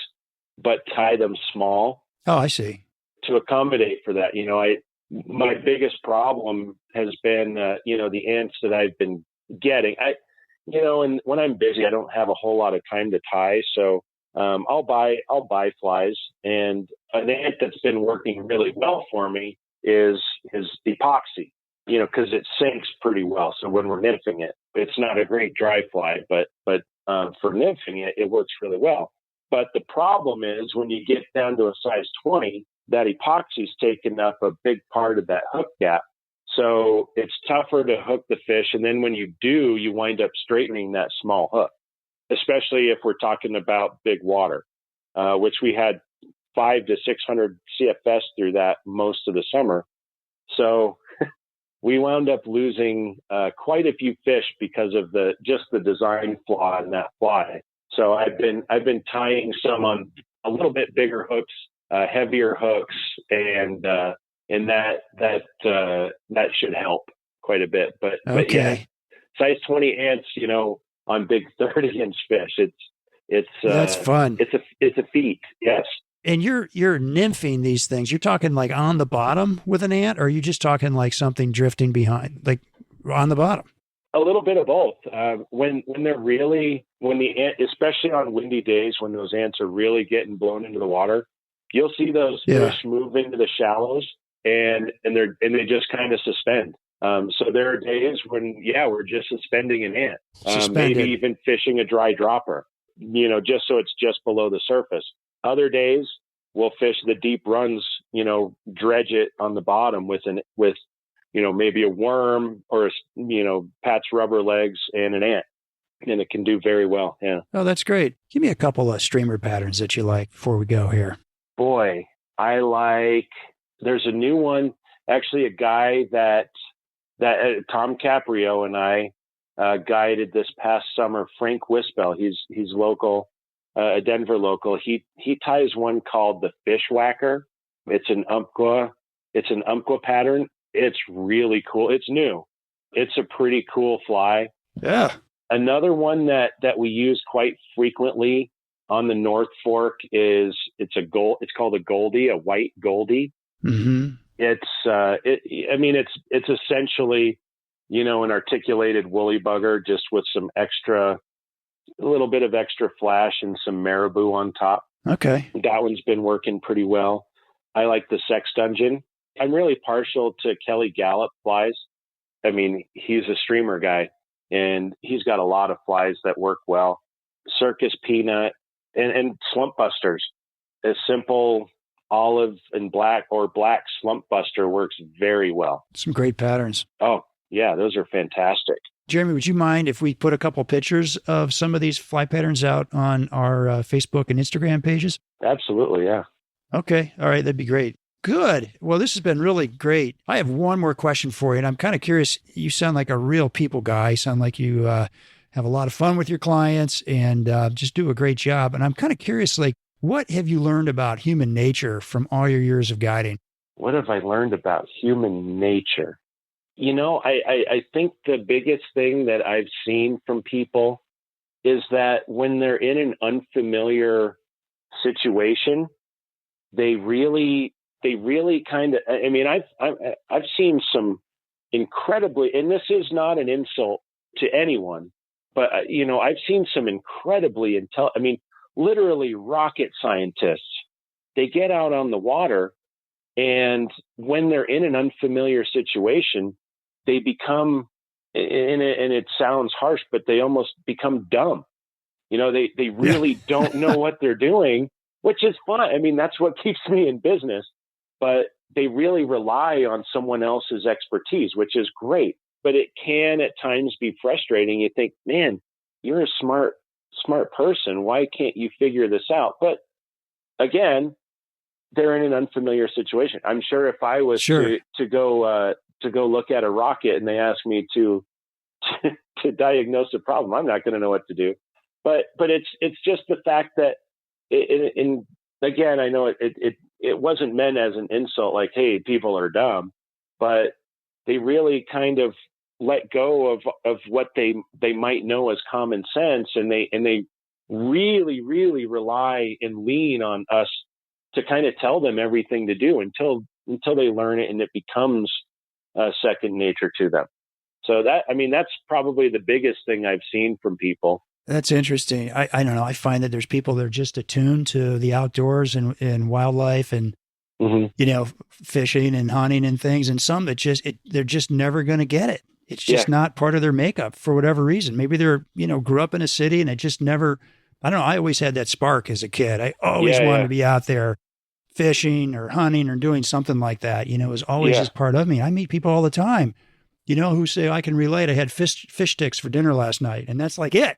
but tie them small. Oh, I see. To accommodate for that. My biggest problem has been, the ants that I've been getting. And when I'm busy, I don't have a whole lot of time to tie. So I'll buy flies, and an ant that's been working really well for me is epoxy, because it sinks pretty well. So when we're nymphing it, it's not a great dry fly, but for nymphing it works really well. But the problem is when you get down to a size 20, that epoxy's taken up a big part of that hook gap. So it's tougher to hook the fish. And then when you do, you wind up straightening that small hook, especially if we're talking about big water, which we had 500 to 600 CFS through that most of the summer. So we wound up losing quite a few fish because of the design flaw in that fly. So I've been tying some on a little bit bigger hooks, heavier hooks, and that should help quite a bit. But yeah, size 20 ants, on big 30-inch fish, it's that's fun. It's a feat. Yes. And you're nymphing these things. You're talking like on the bottom with an ant, or are you just talking like something drifting behind, like on the bottom? A little bit of both. When the ant, especially on windy days, when those ants are really getting blown into the water, you'll see those fish move into the shallows, and they just kind of suspend. So there are days when we're just suspending an ant, maybe even fishing a dry dropper, just so it's just below the surface. Other days we'll fish the deep runs, dredge it on the bottom with maybe a worm or Pat's rubber legs and an ant, and it can do very well. Yeah. Oh, that's great. Give me a couple of streamer patterns that you like before we go here. Boy, there's a new one, actually, a guy that Tom Caprio and I guided this past summer, Frank Wispel. He's local, a Denver local. He ties one called the Fish Whacker. It's an Umpqua pattern. It's really cool. It's new. It's a pretty cool fly. Yeah. Another one that we use quite frequently on the North Fork it's called a Goldie, a white Goldie. Mm-hmm. It's essentially, an articulated woolly bugger, just with a little bit of extra flash and some marabou on top. Okay. That one's been working pretty well. I like the Sex Dungeon. I'm really partial to Kelly Gallup flies. I mean, he's a streamer guy, and he's got a lot of flies that work well. Circus Peanut and Slump Busters. A simple olive and black or black Slump Buster works very well. Some great patterns. Oh, yeah, those are fantastic. Jeremy, would you mind if we put a couple pictures of some of these fly patterns out on our Facebook and Instagram pages? Absolutely, yeah. Okay. All right, that'd be great. Good. Well, this has been really great. I have one more question for you, and I'm kind of curious. You sound like a real people guy. You sound like you have a lot of fun with your clients and just do a great job. And I'm kind of curious, what have you learned about human nature from all your years of guiding? What have I learned about human nature? I think the biggest thing that I've seen from people is that when they're in an unfamiliar situation, they really kind of, I've seen some incredibly, and this is not an insult to anyone, but, I've seen some incredibly literally rocket scientists. They get out on the water, and when they're in an unfamiliar situation, they become, and it sounds harsh, but they almost become dumb. They really don't know what they're doing, which is fun. That's what keeps me in business. But they really rely on someone else's expertise, which is great, but it can at times be frustrating. You think, man, you're a smart person. Why can't you figure this out? But again, they're in an unfamiliar situation. I'm sure if I was Sure. to go look at a rocket and they asked me to diagnose a problem, I'm not going to know what to do. But it's just the fact that again, I know it wasn't meant as an insult, like, hey, people are dumb, but they really kind of let go of what they might know as common sense, and they really, really rely and lean on us to kind of tell them everything to do until they learn it and it becomes second nature to them. So that's probably the biggest thing I've seen from people. That's interesting. I don't know. I find that there's people that are just attuned to the outdoors and wildlife and, fishing and hunting and things. And some that they're just never going to get it. It's just not part of their makeup for whatever reason. Maybe they're, grew up in a city and it just never, I don't know. I always had that spark as a kid. I always wanted to be out there fishing or hunting or doing something like that. It was always just part of me. I meet people all the time, who say, I can relate. I had fish sticks for dinner last night. And that's like it.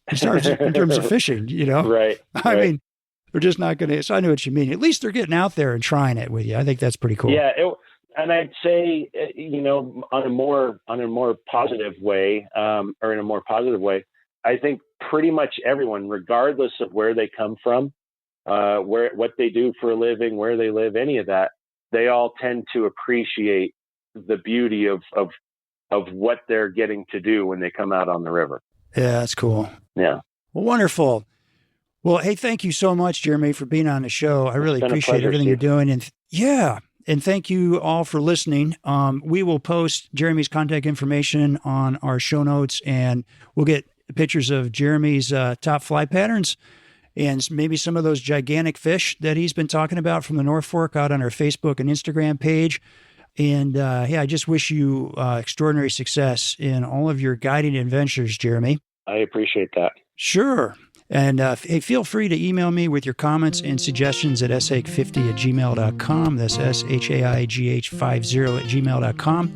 As far as in terms of fishing, Right. I mean, they're just not going to. So I know what you mean. At least they're getting out there and trying it with you. I think that's pretty cool. Yeah. And I'd say, on a more positive way, or in a more positive way, I think pretty much everyone, regardless of where they come from, what they do for a living, where they live, any of that, they all tend to appreciate the beauty of what they're getting to do when they come out on the river. Yeah, that's cool. Yeah. Well, wonderful. Well, hey, thank you so much, Jeremy, for being on the show. I really appreciate everything you're doing. And thank you all for listening. We will post Jeremy's contact information on our show notes, and we'll get pictures of Jeremy's top fly patterns and maybe some of those gigantic fish that he's been talking about from the North Fork out on our Facebook and Instagram page. And I just wish you extraordinary success in all of your guiding adventures, Jeremy. I appreciate that. Sure. And hey, feel free to email me with your comments and suggestions at shaig50@gmail.com. That's shaigh50@gmail.com.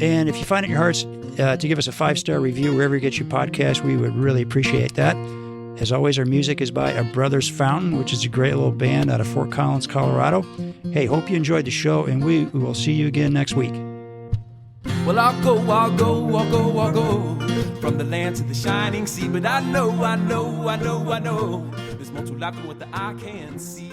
And if you find it in your hearts to give us a 5-star review wherever you get your podcast, we would really appreciate that. As always, our music is by A Brothers Fountain, which is a great little band out of Fort Collins, Colorado. Hey, hope you enjoyed the show, and we will see you again next week. Well, I'll go from the land to the shining sea. But I know there's more to life than what the eye can see.